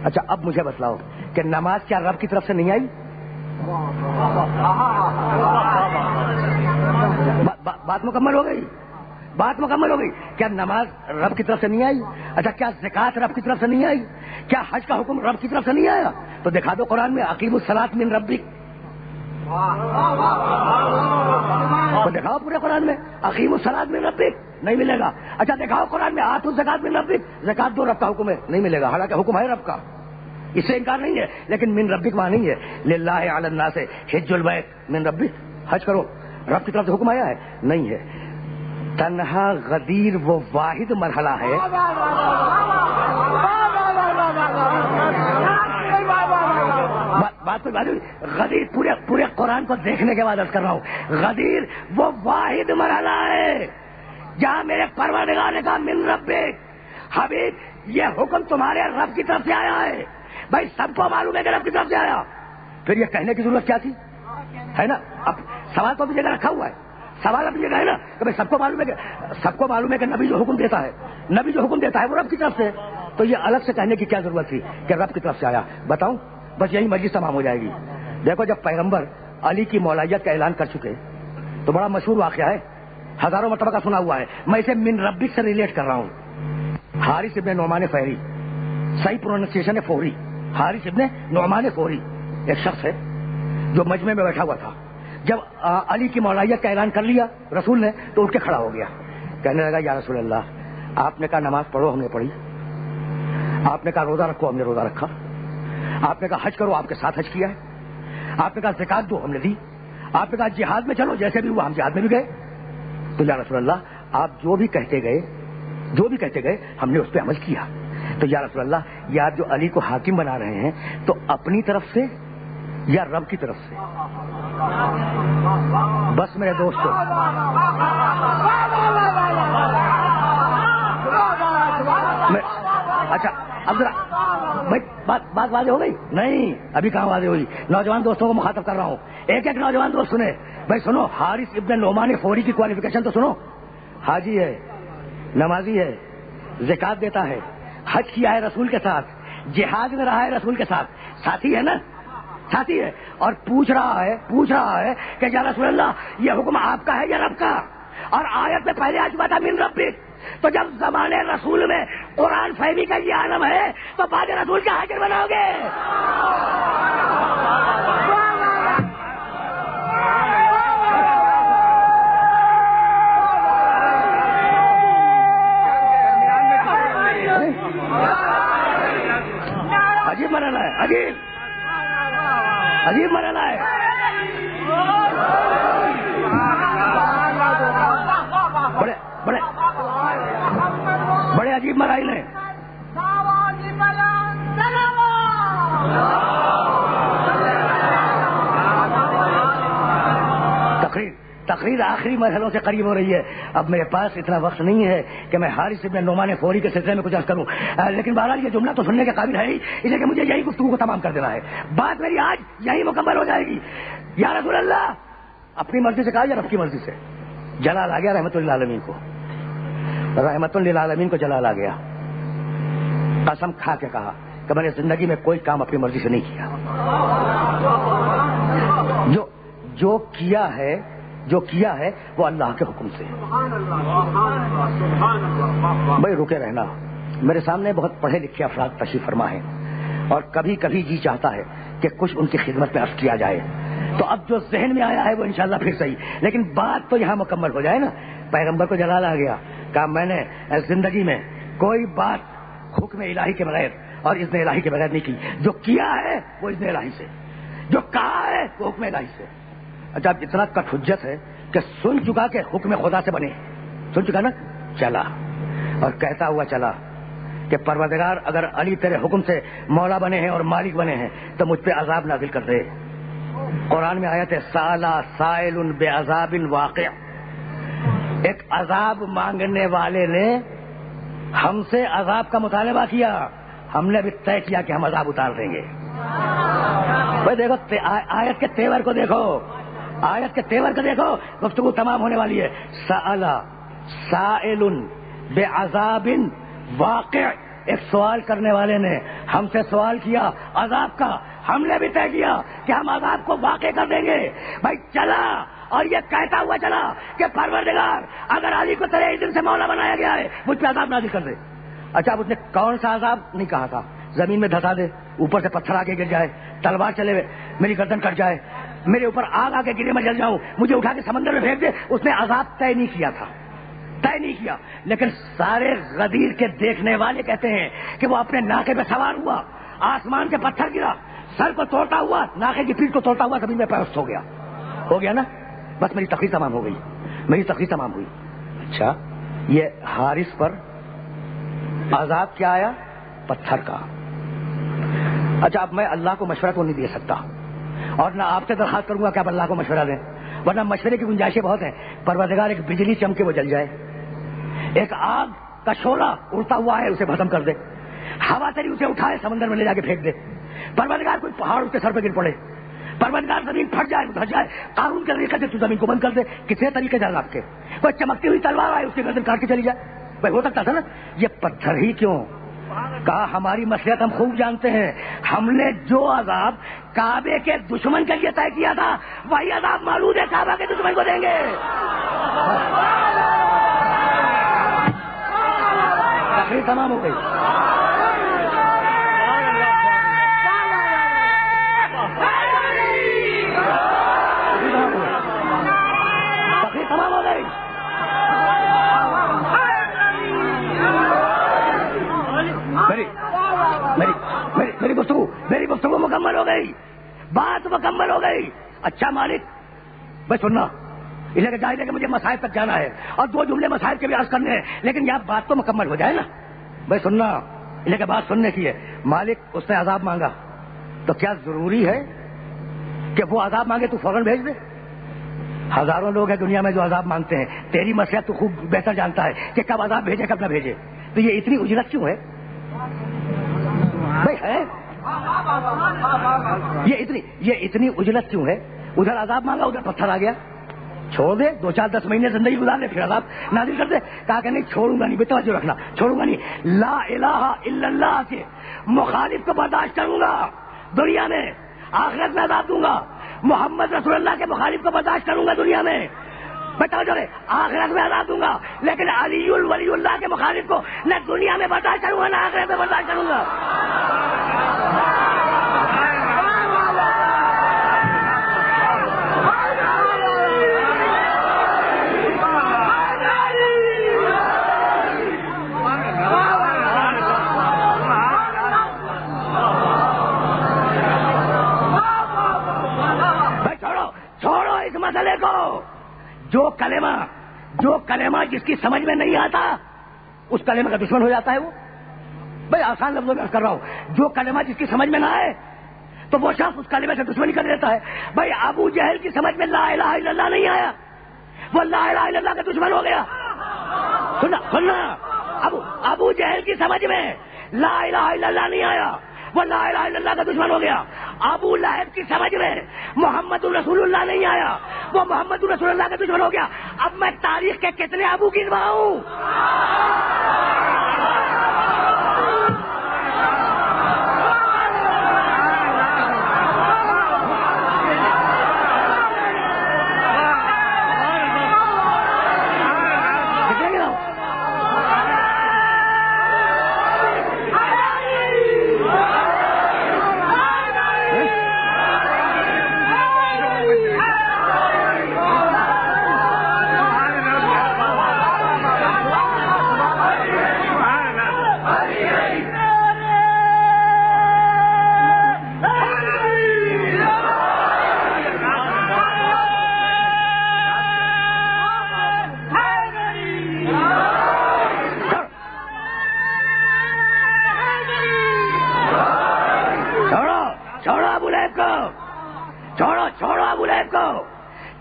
اچھا اب مجھے بتلاؤ کہ نماز کیا رب کی طرف سے نہیں آئی؟ بات مکمل ہو گئی, بات مکمل ہو گئی. کیا نماز رب کی طرف سے نہیں آئی؟ اچھا کیا زکات رب کی طرف سے نہیں آئی؟ کیا حج کا حکم رب کی طرف سے نہیں آیا؟ تو دکھا دو قرآن میں اقیموا الصلاۃ من ربک, تو دکھاؤ پورے قرآن میں اقیموا الصلاۃ من ربک, نہیں ملے گا. اچھا دکھاؤ قرآن میں آتوا الزکاۃ من ربک, زکات دو رب کا حکم ہے, نہیں ملے گا. حالانکہ حکم ہے رب کا, اس سے انکار نہیں ہے, لیکن من ربک وہاں نہیں ہے. للہ علی الناس حج البیت من ربک, حج کرو رب کی طرف سے حکم آیا ہے, نہیں ہے. تنہا غدیر وہ واحد مرحلہ ہے, بات غدیر پورے قرآن کو دیکھنے کے بعد عرض کر رہا ہوں, غدیر وہ واحد مرحلہ ہے جہاں میرے پروردگار نے کہا من ربک. حبیب یہ حکم تمہارے رب کی طرف سے آیا ہے. بھائی سب کو معلوم ہے کہ رب کی طرف سے آیا, پھر یہ کہنے کی ضرورت کیا تھی, ہے نا. اب سوال تو اپنی جگہ رکھا ہوا ہے, سوال اپنی جگہ ہے نا کہ بھائی سب کو معلوم ہے کہ نبی جو حکم دیتا ہے وہ رب کی طرف سے, تو یہ الگ سے کہنے کی کیا ضرورت تھی کہ رب کی طرف سے آیا. بتاؤں, بس یہی مجلس تمام ہو جائے گی. دیکھو جب پیغمبر علی کی مولائیت کا اعلان کر چکے تو بڑا مشہور واقعہ ہے, ہزاروں مرتبہ کا سنا ہوا ہے, میں اسے من ربک سے ریلیٹ کر رہا ہوں. حارث ابن نعمان فہری, صحیح پروننسیشن ہے فوری, حارث ابن نعمان فوری ایک شخص ہے جو مجمع میں بیٹھا ہوا تھا. جب علی کی مولائیت کا اعلان کر لیا رسول نے تو اٹھ کے کھڑا ہو گیا, کہنے لگا یا رسول اللہ, آپ نے کہا نماز پڑھو, ہم نے پڑھی. آپ نے کہا روزہ رکھو, ہم نے روزہ رکھا. آپ نے کہا حج کرو, آپ کے ساتھ حج کیا ہے. آپ نے کہا زکات دو, ہم نے دی. آپ نے کہا جہاد میں چلو, جیسے بھی ہوا ہم جہاد میں بھی گئے. تو یا رسول اللہ آپ جو بھی کہتے گئے ہم نے اس پہ عمل کیا. تو یا رسول اللہ یہ آپ جو علی کو حاکم بنا رہے ہیں تو اپنی طرف سے یا رب کی طرف سے؟ بس میرے دوستو, اچھا اب ذرا بھائی بات واضح ہو گئی نہیں؟ ابھی کہاں واضح ہوئی؟ نوجوان دوستوں کو مخاطب کر رہا ہوں, ایک ایک نوجوان دوست سنے. بھائی سنو, حارث ابن نعمان فوری کی کوالیفیکیشن تو سنو. حاجی ہے, نمازی ہے, زکات دیتا ہے, حج کیا ہے رسول کے ساتھ, جہاد میں رہا ہے رسول کے ساتھ, ساتھی ہے نا, ساتھی ہے, اور پوچھ رہا ہے کہ یا رسول اللہ یہ حکم آپ کا ہے یا رب کا؟ اور آیت میں پہلے آ چکا تھا من ربک. تو جب زمانے رسول میں قرآن فہمی کا یہ عالم ہے تو بعد رسول کا حاضر بناؤ گے؟ عجیب مرحلہ ہے, عجیب مرحلہ ہے. بڑے عجیب مراحل ہیں. تقریر آخری مرحلوں سے قریب ہو رہی ہے. اب میرے پاس اتنا وقت نہیں ہے کہ میں حارث ابن نعمان فوری کے سلسلے میں کچھ عرض کروں, لیکن بہرحال یہ جملہ تو سننے کے قابل ہے ہی, اس لیے کہ مجھے یہی گفتگو کو تمام کر دینا ہے. بات میری آج یہی مکمل ہو جائے گی. یا رسول اللہ, اپنی مرضی سے کہا یا رب کی مرضی سے؟ جلال آ گیا رحمت للعالمین کو, رحمت للعالمین کو جلال آ گیا. قسم کھا کے کہا کہ میں نے زندگی میں کوئی کام اپنی مرضی سے نہیں کیا. جو کیا ہے وہ اللہ کے حکم سے. بھائی رکے رہنا, میرے سامنے بہت پڑھے لکھے افراد تشریف فرما ہیں اور کبھی کبھی جی چاہتا ہے کہ کچھ ان کی خدمت میں عرض کیا جائے. تو اب جو ذہن میں آیا ہے وہ انشاءاللہ پھر صحیح, لیکن بات تو یہاں مکمل ہو جائے نا. پیغمبر کو جلال آ گیا, کہا میں نے زندگی میں کوئی بات حکم الہی کے بغیر اور اذن الہی کے بغیر نہیں کی. جو کیا ہے وہ اذن الہی سے, جو کہا ہے وہ حکم الہی سے. اچھا اب اتنا کٹ حجت ہے کہ سن چکا کہ حکم خدا سے بنے, سن چکا نا, چلا اور کہتا ہوا چلا کہ پروردگار اگر علی تیرے حکم سے مولا بنے ہیں اور مالک بنے ہیں تو مجھ پہ عذاب نازل کر دے. قرآن میں آیت ہے سالا سائل بعذاب واقع. ایک عذاب مانگنے والے نے ہم سے عذاب کا مطالبہ کیا, ہم نے بھی طے کیا کہ ہم عذاب اتار دیں گے. بھائی دیکھو آیت کے تیور کو دیکھو, آیت کے تیور کو دیکھو, گفتگو تمام ہونے والی ہے. سالا سائل بعذاب واقع, ایک سوال کرنے والے نے ہم سے سوال کیا عذاب کا, ہم نے بھی طے کیا کہ ہم عذاب کو واقع کر دیں گے. بھائی چلا اور یہ کہتا ہوا چلا کہ پروردگار اگر علی کو تیرے دن سے مولا بنایا گیا ہے مجھ پہ عذاب نازل کر دے. اچھا اب اس نے کون سا عذاب نہیں کہا تھا, زمین میں دھسا دے, اوپر سے پتھر آگے گر جائے, تلوار چلے ہوئے میری گردن کٹ جائے, میرے اوپر آگ آ کے گرے میں جل جاؤں, مجھے اٹھا کے سمندر میں پھینک دے. اس نے عذاب طے نہیں کیا تھا, طے نہیں کیا. لیکن سارے غدیر کے دیکھنے والے کہتے ہیں کہ وہ اپنے ناکے پہ سوار ہوا, آسمان سے پتھر گرا, سر کو توڑتا ہوا, ناکے کی پیٹھ کو توڑتا ہوا زمین میں پیوست ہو گیا. ہو گیا نا, بس میری تقریر تمام ہو گئی, میری تقریر تمام ہوئی. اچھا یہ حارث پر عذاب کیا آیا؟ پتھر کا. اچھا اب میں اللہ کو مشورہ تو نہیں دے سکتا اور نہ آپ سے درخواست کروں گا کہ آپ اللہ کو مشورہ دیں, ورنہ مشورے کی گنجائشیں بہت ہیں. پروردگار ایک بجلی چمکے وہ جل جائے, ایک آگ کا شعلہ اڑتا ہوا ہے اسے ختم کر دے, ہوا تری اسے اٹھائے سمندر میں لے جا کے پھینک دے. پروردگار کوئی پہاڑ اس کے سر پہ گر پڑے, پروردگار زمین پھٹ جائے دھس جائے, قارون کے طریقے سے تو زمین کو بند کر دے. کتنے طریقے جان آپ کے, کوئی چمکتی ہوئی تلوار آئے اس کی گردن کاٹ کے چلی جائے. بھائی ہو سکتا تھا نا. یہ پتھر ہی کیوں, کہا ہماری مصلحت ہم خوب جانتے ہیں, ہم نے جو عذاب کعبے کے دشمن کے لیے طے کیا تھا وہی عذاب معلوم ہے کعبہ کے دشمن کو دیں گے. تقریر تمام ہو گئی. تقریر تمام ہو گئی. میری گفتگو مکمل ہو گئی, بات مکمل ہو گئی. اچھا مالک بھائی سننا, اس لیے کہ ظاہر ہے کہ مجھے مسائل تک جانا ہے اور 2 جملے مسائل کے بھی عرض کرنے ہیں, لیکن یہاں بات تو مکمل ہو جائے نا. بھائی سننا, اس لیے کہ بات سننے کی ہے. مالک اس نے عذاب مانگا تو کیا ضروری ہے کہ وہ عذاب مانگے تو فوراً بھیج دے؟ ہزاروں لوگ ہیں دنیا میں جو عذاب مانگتے ہیں, تیری مسئلہ تو خوب بہتر جانتا ہے کہ کب عذاب بھیجے کب نہ بھیجے. تو یہ اتنی اجرت کیوں ہے بھائی؟ ہے یہ اتنی اجلت کیوں ہے؟ ادھر عذاب مانگا ادھر پتھر آ گیا. چھوڑ دے، 2-4-10 مہینے زندگی گزار لے، پھر عذاب نازل کر دے. کہا کہ نہیں چھوڑوں گا نہیں، بے توجہ رکھنا، چھوڑوں گا نہیں. لا الہ الا اللہ کے مخالف کو برداشت کروں گا دنیا میں، آخرت میں عذاب دوں گا. محمد رسول اللہ کے مخالف کو برداشت کروں گا دنیا میں، بتاؤ جو آخرت میں عذاب دوں گا. لیکن علی ولی اللہ کے مخالف کو نہ دنیا میں برداشت کروں گا نہ آخرت میں برداشت کروں گا. چھوڑو اس مسئلے کو. جو کلمہ جس کی سمجھ میں نہیں آتا اس کلمہ کا دشمن ہو جاتا ہے. وہ بھائی آسان لفظوں میں عرض کر رہا ہوں، جو کلمہ جس کی سمجھ میں نہ آئے تو وہ شخص اس کلمے سے دشمنی کر دیتا ہے. بھائی ابو جہل کی سمجھ میں لا الہ الا اللہ نہیں آیا، وہ لا الہ الا اللہ کا دشمن ہو گیا. سننا ابو جہل کی سمجھ میں لا الہ الا اللہ نہیں آیا، وہ لا الہ الا اللہ کا دشمن ہو گیا. ابو لہب کی سمجھ میں محمد رسول اللہ نہیں آیا، وہ محمد رسول اللہ کا دشمن ہو گیا. اب میں تاریخ کے کتنے ابو گنواؤں؟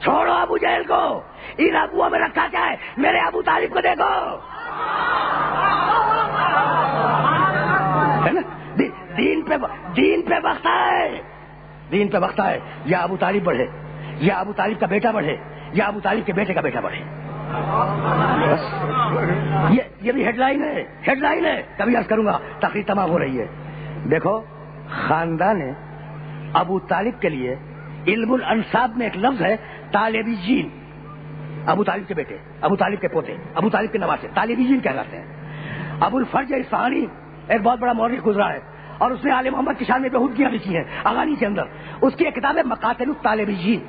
چھوڑو ابو جہل کو. ان ابووں میں رکھا کیا ہے؟ میرے ابو طالب کو دیکھو، ہے نا؟ دین پہ بختا ہے، دین پہ بختا ہے. یا ابو طالب بڑھے، یا ابو طالب کا بیٹا بڑھے، یا ابو طالب کے بیٹے کا بیٹا بڑھے. یہ بھی ہیڈ لائن ہے. کبھی عرض کروں گا، تقریر تمام ہو رہی ہے. دیکھو خاندان ابو طالب کے لیے علم الانساب میں ایک لفظ ہے طالبی جین. ابو طالب کے بیٹے، ابو طالب کے پوتے، ابو طالب کے نواسے طالبی جین کہلاتے ہیں. ابو الفرج اصفہانی ایک بہت بڑا مورخ گزرا ہے اور اس نے آل محمد کی شان میں بہودگیاں لکھی ہیں اغانی کے اندر. اس کی ایک کتاب ہے مقاتل الطالبی جین.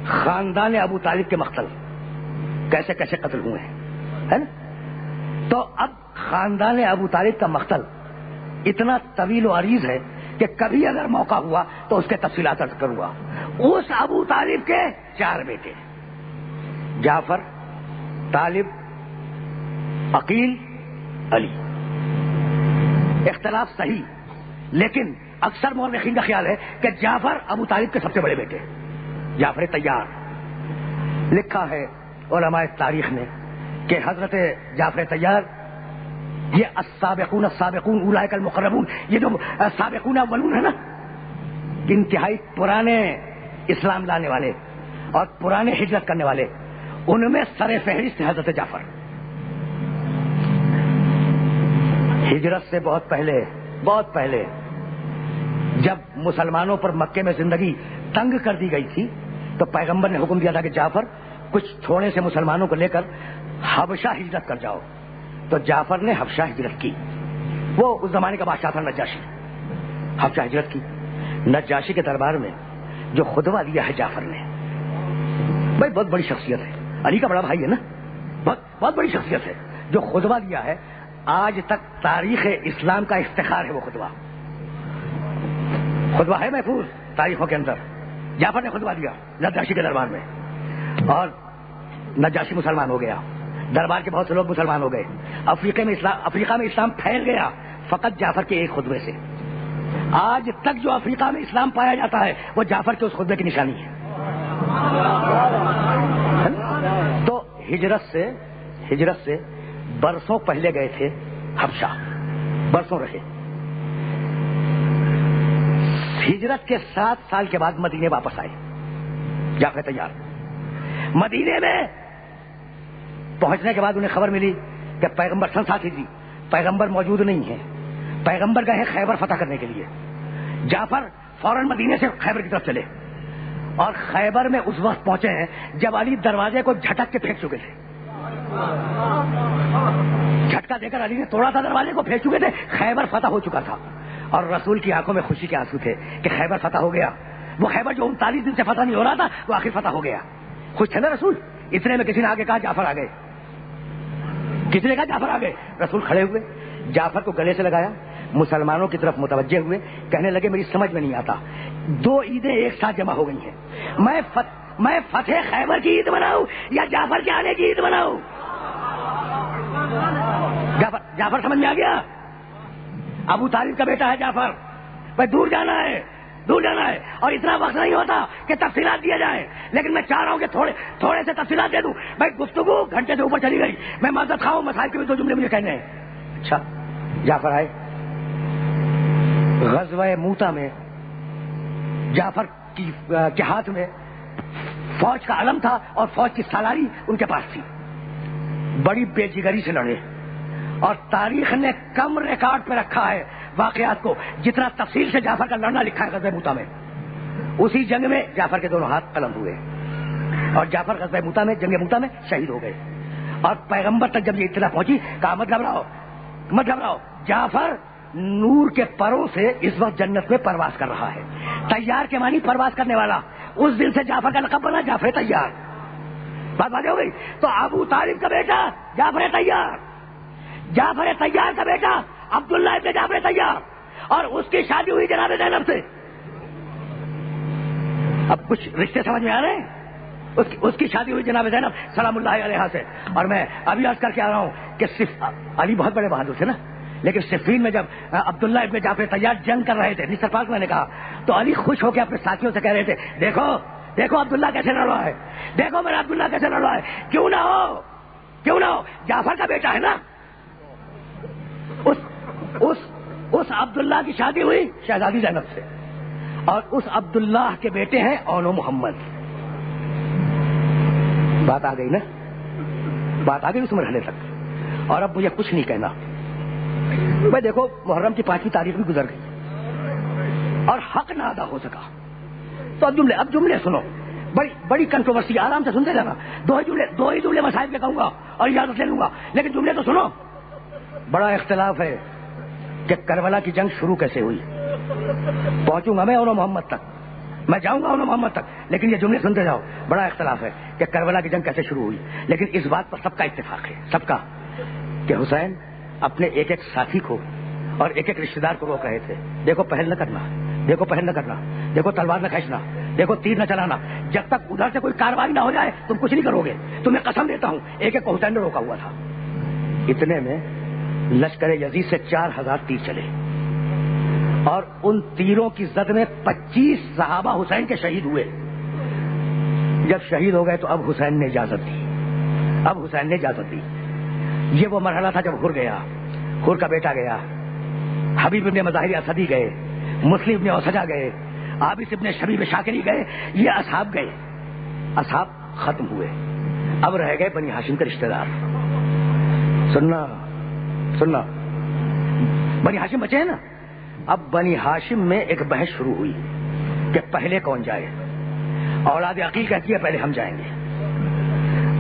خاندان ابو طالب کے مقتل کیسے کیسے قتل ہوئے ہیں، ہے نا؟ تو اب خاندان ابو طالب کا مقتل اتنا طویل و عریض ہے کہ کبھی اگر موقع ہوا تو اس کے تفصیلات عرض کروں گا. اس ابو طالب کے 4 بیٹے، جعفر، طالب، عقیل، علی. اختلاف صحیح، لیکن اکثر مورخین کا خیال ہے کہ جعفر ابو طالب کے سب سے بڑے بیٹے، جعفر طیار. لکھا ہے علماء تاریخ نے کہ حضرت جعفر طیار یہ السابقون السابقون اولئک المقربون، یہ جو سابقون اولون ہے نا، انتہائی پرانے اسلام لانے والے اور پرانے ہجرت کرنے والے، ان میں سر فہرست حضرت جعفر. ہجرت سے بہت پہلے جب مسلمانوں پر مکے میں زندگی تنگ کر دی گئی تھی تو پیغمبر نے حکم دیا تھا کہ جعفر کچھ تھوڑے سے مسلمانوں کو لے کر حبشہ ہجرت کر جاؤ. تو جعفر نے حبشہ ہجرت کی. وہ اس زمانے کا بادشاہ تھا نجاشی. حبشہ ہجرت کی. نجاشی کے دربار میں جو خطبہ دیا ہے جعفر نے، بھائی بہت بڑی شخصیت ہے، علی کا بڑا بھائی ہے نا، بہت بڑی شخصیت ہے. جو خطبہ دیا ہے آج تک تاریخ اسلام کا افتخار ہے. وہ خطبہ ہے محفوظ تاریخوں کے اندر. جعفر نے خطبہ دیا نجاشی کے دربار میں اور نجاشی مسلمان ہو گیا. دربار کے بہت سے لوگ مسلمان ہو گئے. افریقہ میں اسلام پھیل گیا فقط جعفر کے ایک خطبے سے. آج تک جو افریقہ میں اسلام پایا جاتا ہے وہ جعفر کے اس خطبے کی نشانی ہے. تو ہجرت سے برسوں پہلے گئے تھے حبشہ، برسوں رہے. ہجرت کے 7 سال کے بعد مدینے واپس آئے جعفر طیار. مدینے میں پہنچنے کے بعد انہیں خبر ملی کہ پیغمبر ساتھی جی پیغمبر موجود نہیں ہے، پیغمبر گئے خیبر فتح کرنے کے لیے۔ جعفر فوراً مدینے سے خیبر کی طرف چلے اور خیبر میں اس وقت پہنچے ہیں جب علی دروازے کو جھٹک کے پھینک چکے تھے، جھٹکا دے کر علی نے توڑا تھا، دروازے کو پھینک چکے تھے، خیبر فتح ہو چکا تھا اور رسول کی آنکھوں میں خوشی کے آنسو تھے کہ خیبر فتح ہو گیا۔ وہ خیبر جو 39 دن سے فتح نہیں ہو رہا تھا وہ آخر فتح ہو گیا، خوش تھے نا رسول۔ اتنے میں کسی نے آگے کہا جعفر آ گئے، کسی نے کہا جعفر آ گئے، رسول کھڑے ہوئے، جعفر کو گلے سے لگایا، مسلمانوں کی طرف متوجہ ہوئے، کہنے لگے میری سمجھ میں نہیں آتا، 2 عیدیں ایک ساتھ جمع ہو گئی ہیں، میں فتح خیبر کی عید مناؤں یا جعفر کے آنے کی عید مناؤں؟ جعفر سمجھ میں آ گیا، ابو طالب کا بیٹا ہے جعفر، بھائی دور جانا ہے اور اتنا وقت نہیں ہوتا کہ تفصیلات دیا جائیں، لیکن میں چاہ رہا ہوں کہ تھوڑے سے تفصیلات دے دوں۔ بھائی گفتگو گھنٹے سے اوپر چلی گئی، میں معذرت خواہ ہوں، مسائل کے بھی 2 جملے مجھے کہنے ہیں۔ اچھا، جعفر آئے۔ غزوہ موتا میں جعفر کے ہاتھ میں فوج کا علم تھا اور فوج کی سالاری ان کے پاس تھی، بڑی بے جگری سے لڑے اور تاریخ نے کم ریکارڈ پہ رکھا ہے واقعات کو جتنا تفصیل سے جعفر کا لڑنا لکھا ہے غزوہ موتا میں۔ اسی جنگ میں جعفر کے دونوں ہاتھ قلم ہوئے اور جعفر غزوہ موتا میں جنگ موتا میں شہید ہو گئے۔ اور پیغمبر تک جب یہ اطلاع پہنچی کہا مت گھبراؤ، جعفر نور کے پروں سے اس وقت جنت میں پرواز کر رہا ہے۔ تیار کے معنی پرواز کرنے والا، اس دن سے جعفر کا لقب بنا جعفر تیار۔ بات واضح ہو گئی؟ تو ابو طالب کا بیٹا جعفر تیار کا بیٹا عبداللہ ابن جعفر تیار، اور اس کی شادی ہوئی جناب زینب سے۔ اب کچھ رشتے سمجھ میں آ رہے ہیں؟ اس کی شادی ہوئی جناب زینب سلام اللہ علیہا سے۔ اور میں ابھی عرض کر کے آ رہا ہوں کہ صرف علی بہت بڑے بہادر تھے نا، لیکن صفین میں جب عبداللہ ابن جعفر تیار جنگ کر رہے تھے، نصر پاک میں نے کہا تو علی خوش ہو کے اپنے ساتھیوں سے کہہ رہے تھے دیکھو عبداللہ کیسے لڑ رہا ہے، دیکھو میرا عبداللہ کیسے لڑ رہا ہے، کیوں نہ ہو جعفر کا بیٹا ہے نا۔ اس عبداللہ کی شادی ہوئی شہزادی زینب سے، اور اس عبداللہ کے بیٹے ہیں اون و محمد۔ بات آ گئی نا، بات آ گئی اس مرحلے تک۔ اور اب مجھے کچھ نہیں کہنا، میں دیکھو محرم کی 5ویں تاریخ بھی گزر گئی اور حق نہ ادا ہو سکا، تو اب جملے سنو، بڑی کنٹروورسی، آرام سے سنتے جانا، 2 ہی جملے مسائل کے کہوں گا اور اجازت لے لوں گا، لیکن جملے تو سنو۔ بڑا اختلاف ہے کہ کربلا کی جنگ شروع کیسے ہوئی، پہنچوں گا میں اون و محمد تک، میں جاؤں گا اون و محمد تک، لیکن یہ جملے سنتے جاؤ۔ بڑا اختلاف ہے کہ کربلا کی جنگ کیسے شروع ہوئی، لیکن اس بات پر سب کا اتفاق ہے، سب کا، کہ حسین اپنے ایک ساتھی کو اور ایک رشتہ دار کو روک رہے تھے، دیکھو پہل نہ کرنا، دیکھو تلوار نہ کھینچنا، دیکھو تیر نہ چلانا، جب تک ادھر سے کوئی کارروائی نہ ہو جائے تم کچھ نہیں کرو گے، تمہیں قسم دیتا ہوں۔ ایک کو حسین نے روکا ہوا تھا۔ اتنے میں لشکر یزید سے 4000 تیر چلے اور ان تیروں کی زد میں 25 صحابہ حسین کے شہید ہوئے۔ جب شہید ہو گئے تو اب حسین نے اجازت دی، یہ وہ مرحلہ تھا جب حر کا بیٹا گیا، حبیب ابن مظاہر اسدی گئے، مسلم ابن اوسجا گئے، عابس ابن شبیب شاکری گئے، یہ اصحاب گئے، اصحاب ختم ہوئے، اب رہ گئے بنی ہاشم کے رشتہ دار۔ سننا بنی ہاشم بچے ہیں نا، اب بنی ہاشم میں ایک بحث شروع ہوئی کہ پہلے کون جائے۔ اولاد عقیل کہتی ہے پہلے ہم جائیں گے،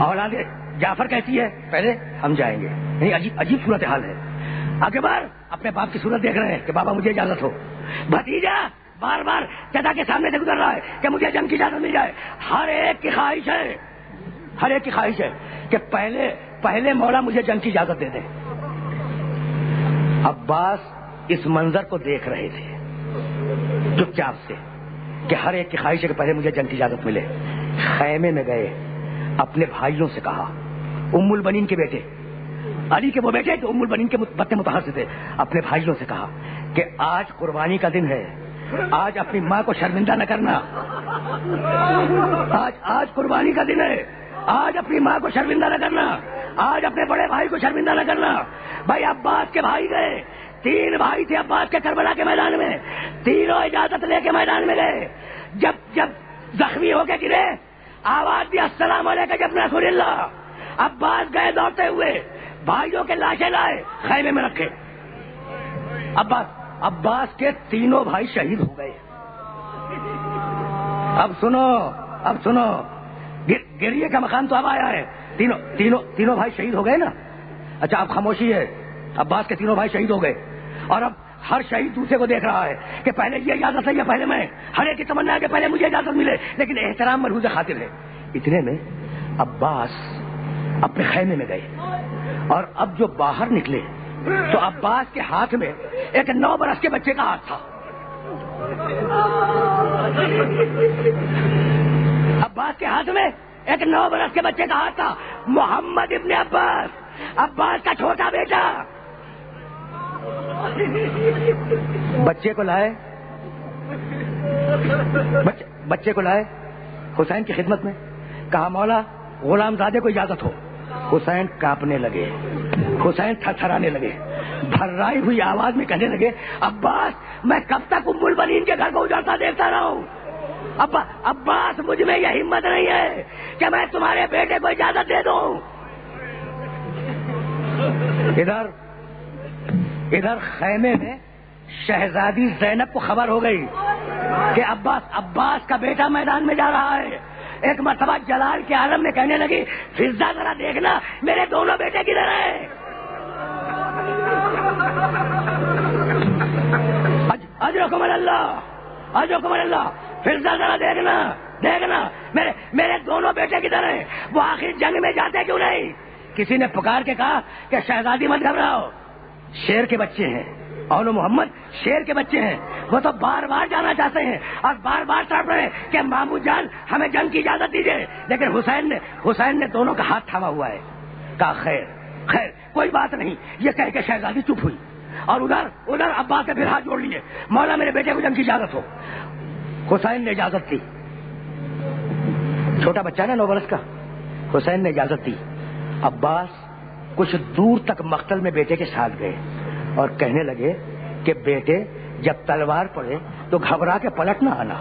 اولاد جعفر کہتی ہے پہلے ہم جائیں گے، یعنی عجیب صورتحال ہے۔ اکبر اپنے باپ کی صورت دیکھ رہے ہیں کہ بابا مجھے اجازت ہو، بھتیجا بار بار چچا کے سامنے سے گزر رہا ہے کہ مجھے جنگ کی اجازت مل جائے۔ ہر ایک کی خواہش ہے کہ پہلے مولا مجھے جنگ کی اجازت دے دے۔ عباس اس منظر کو دیکھ رہے تھے چپ چاپ سے کہ ہر ایک کی خواہش ہے کہ پہلے مجھے جنگ کی اجازت ملے۔ خیمے میں گئے، اپنے بھائیوں سے کہا، ام البنین کے بیٹے علی کے وہ بیٹے جو ام البنین کے بطن مطہر سے تھے، اپنے بھائیوں سے کہا کہ آج قربانی کا دن ہے، آج اپنی ماں کو شرمندہ نہ کرنا، آج قربانی کا دن ہے، آج اپنی ماں کو شرمندہ نہ کرنا، آج اپنے بڑے بھائی کو شرمندہ نہ کرنا۔ بھائی عباس کے بھائی گئے، 3 بھائی تھے عباس کے کربلا کے میدان میں، تینوں اجازت لے کے میدان میں گئے۔ جب زخمی ہو کے گرے آواز دی السلام علیکم جب رسول اللہ. عباس گئے دوڑتے ہوئے, بھائیوں کے لاشیں لائے, خیمے میں رکھے. عباس کے تینوں بھائی شہید ہو گئے. اب سنو, گریے کا مقام تو اب آیا ہے. تینوں بھائی شہید ہو گئے نا. اچھا اب خاموشی ہے. عباس کے تینوں بھائی شہید ہو گئے, اور اب ہر شہید دوسرے کو دیکھ رہا ہے کہ پہلے یہ اجازت ہے یا پہلے میں. ہر ایک کی تمنا ہے کہ پہلے مجھے اجازت ملے, لیکن احترام ملحوظ خاطر ہے. اتنے میں عباس اپنے خیمے میں گئے, اور اب جو باہر نکلے تو عباس کے ہاتھ میں ایک 9 برس کے بچے کا ہاتھ تھا. عباس کے ہاتھ میں ایک 9 برس کے بچے کا ہاتھ تھا. محمد ابن عباس کا چھوٹا بیٹا. بچے کو لائے حسین کی خدمت میں. کہا مولا غلام زادے کو اجازت ہو. حسین کانپنے لگے, حسین تھرتھرانے لگے, بھررائی ہوئی آواز میں کہنے لگے, عباس میں کب تک ام البنین کے گھر کو اجڑتا دیکھتا رہا ہوں. عباس مجھ میں یہ ہمت نہیں ہے کہ میں تمہارے بیٹے کو اجازت دے دوں. ادھر خیمے میں شہزادی زینب کو خبر ہو گئی کہ عباس کا بیٹا میدان میں جا رہا ہے. ایک مرتبہ جلال کے عالم میں کہنے لگی, فضا ذرا دیکھنا میرے دونوں بیٹے کدھر ہیں. اجرکم اللہ, فضا ذرا دیکھنا میرے دونوں بیٹے کدھر ہیں. وہ آخر جنگ میں جاتے کیوں نہیں. کسی نے پکار کے کہا کہ شہزادی مت گھبراؤ, شیر کے بچے ہیں, اول محمد شیر کے بچے ہیں. وہ تو بار بار جانا چاہتے ہیں اور بار بار تڑپ رہے ہیں کہ مامو جان ہمیں جنگ کی اجازت دیجیے. لیکن حسین نے دونوں کا ہاتھ تھاما ہوا ہے. کہا خیر کوئی بات نہیں. یہ کہہ کے شہزادی چپ ہوئی, اور ادھر عباس سے پھر ہاتھ جوڑ لیے, مولا میرے بیٹے کو جنگ کی اجازت ہو. حسین نے اجازت دی. چھوٹا بچہ نا 9 برس کا. حسین نے اجازت دی. عباس کچھ دور تک مقتل میں بیٹے کے ساتھ گئے اور کہنے لگے کہ بیٹے جب تلوار پڑے تو گھبرا کے پلٹ نہ آنا.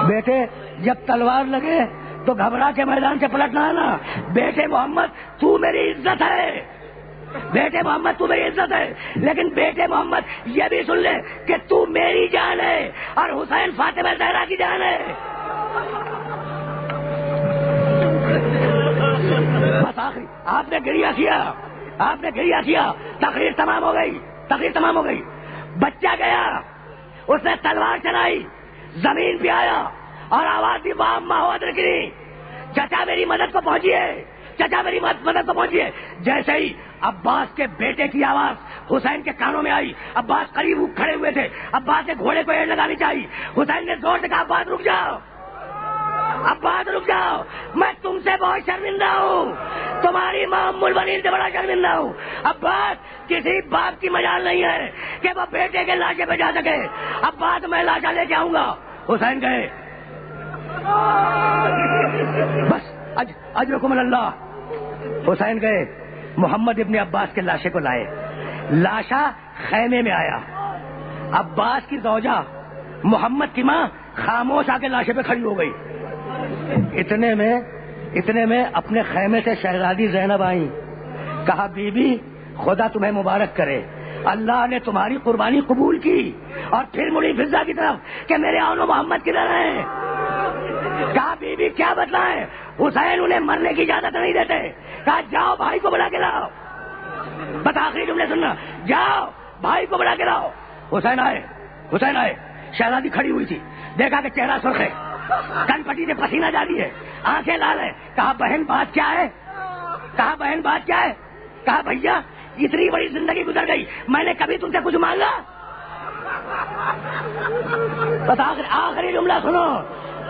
بیٹے جب تلوار لگے تو گھبرا کے میدان سے پلٹ نہ آنا. بیٹے محمد تو میری عزت ہے, لیکن بیٹے محمد یہ بھی سن لے کہ تو میری جان ہے اور حسین فاطمہ زہرا کی جان ہے. بس آخری آپ نے گریہ کیا, تقریر تمام ہو گئی. بچہ گیا, اس نے تلوار چلائی, زمین پہ آیا اور آواز دی ادرکنی, چچا میری مدد کو پہنچیے. جیسے ہی عباس کے بیٹے کی آواز حسین کے کانوں میں آئی, عباس قریب کھڑے ہوئے تھے. عباس نے گھوڑے کو ایڑ لگانی چاہیے. حسین نے زور سے کہا, عباس رک جاؤ, میں تم سے بہت شرمندہ ہوں, تمہاری ماں ام البنین سے بڑا شرمندہ ہوں. عباس کسی باپ کی مجال نہیں ہے کہ وہ بیٹے کے لاشے پہ جا سکے. عباس میں لاشا لے کے آؤں گا. حسین گئے. بس اجرکم اللہ. حسین گئے, محمد ابن عباس کے لاشے کو لائے. لاشا خیمے میں آیا. عباس کی زوجہ محمد کی ماں خاموش آ کے لاشے پہ کھڑی ہو گئی. اتنے میں اپنے خیمے سے شہزادی زینب آئیں. کہا بی بی خدا تمہیں مبارک کرے, اللہ نے تمہاری قربانی قبول کی. اور پھر مڑی فضا کی طرف کہ میرے اولو محمد کدھر ہیں. کہا بی بی کیا بتلائیں, حسین انہیں مرنے کی اجازت نہیں دیتے. کہا جاؤ بھائی کو بلا کے لاؤ. بس آخری جملے سننا, جاؤ بھائی کو بلا کے لاؤ. حسین آئے. شہزادی کھڑی ہوئی تھی. دیکھا کہ چہرہ سرخ ہے, کن پٹی سے پسینہ جاری ہے, آنکھیں لال ہے. کہا بہن بات کیا ہے. کہا بھیا اتنی بڑی زندگی گزر گئی, میں نے کبھی تم سے کچھ مانگا. بس آخری جملہ سنو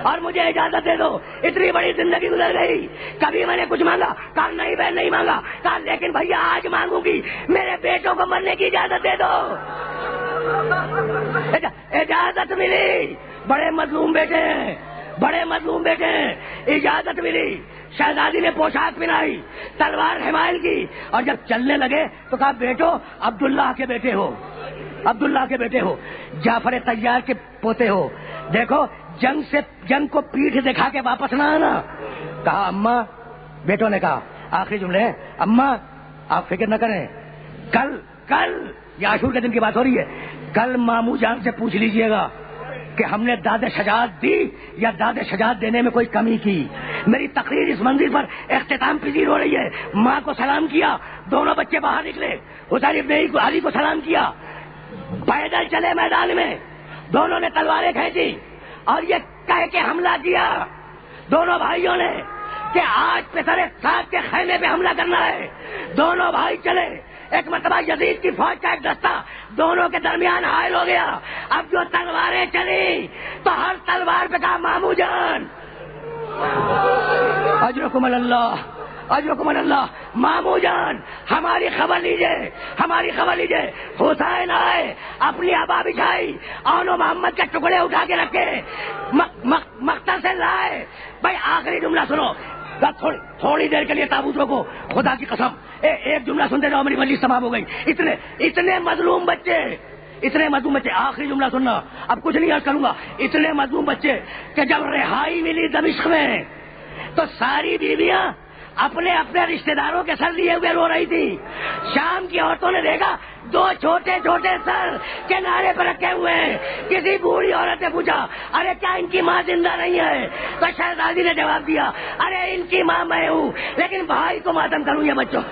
اور مجھے اجازت دے دو. اتنی بڑی زندگی گزر گئی, کبھی میں نے کچھ مانگا. کہا نہیں بہن نہیں مانگا. کہا لیکن بھیا آج مانگوں گی, میرے بیٹوں کو مرنے کی اجازت دے دو. اجازت ملی. بڑے مظلوم بیٹے ہیں, اجازت ملی. شہزادی نے پوشاک پہنائی، تلوار حمائل کی، اور جب چلنے لگے تو کہا بیٹو عبداللہ کے بیٹے ہو، عبداللہ کے بیٹے ہو، جعفر طیار کے پوتے ہو، دیکھو جنگ کو پیٹھ دکھا کے واپس نہ آنا۔ کہا اماں، بیٹوں نے کہا آخری جملے، اماں آپ فکر نہ کریں، کل یہ عاشور کے دن کی بات ہو رہی ہے، کل ماموں جان سے پوچھ لیجئے گا کہ ہم نے داد شجاعت دی یا داد شجاعت دینے میں کوئی کمی کی۔ میری تقریر اس منزل پر اختتام پذیر ہو رہی ہے۔ ماں کو سلام کیا، دونوں بچے باہر نکلے، حسین ابن علی کو سلام کیا، پیدل چلے میدان میں، دونوں نے تلواریں کھینچی اور یہ کہہ کے حملہ کیا دونوں بھائیوں نے کہ آج پسر ساتھ کے خیمے پہ حملہ کرنا ہے۔ دونوں بھائی چلے، ایک مرتبہ یزید کی فوج کا ایک دستہ دونوں کے درمیان حائل ہو گیا۔ اب جو تلواریں چلی تو ہر تلوار پہ کہا ماموں جان اجرکم اللہ، اجرکم اللہ، ماموں جان ہماری خبر لیجئے، ہماری خبر لیجئے۔ حسین آئے، اپنی عبا بچھائی، آن و محمد کے ٹکڑے اٹھا کے رکھے، مقتل سے لائے۔ بھائی آخری جملہ سنو، تھوڑی دیر کے لیے تابوت روکو، خدا کی قسم ایک جملہ سنتے جاؤ، میری مجلس تمام ہو گئی۔ اتنے مظلوم بچے، اتنے مظلوم بچے، آخری جملہ سننا، اب کچھ نہیں عرض کروں گا۔ اتنے مظلوم بچے کہ جب رہائی ملی دمشق میں تو ساری بیویاں اپنے اپنے رشتہ داروں کے سر لیے ہوئے رو رہی تھی۔ شام کی عورتوں نے دیکھا دو چھوٹے چھوٹے سر کنارے پر رکھے ہوئے ہیں۔ کسی بوڑھی عورت نے پوچھا ارے کیا ان کی ماں زندہ نہیں ہے؟ تو شہزادی نے جواب دیا ارے ان کی ماں میں ہوں، لیکن بھائی کو ماتم کروں یہ بچوں۔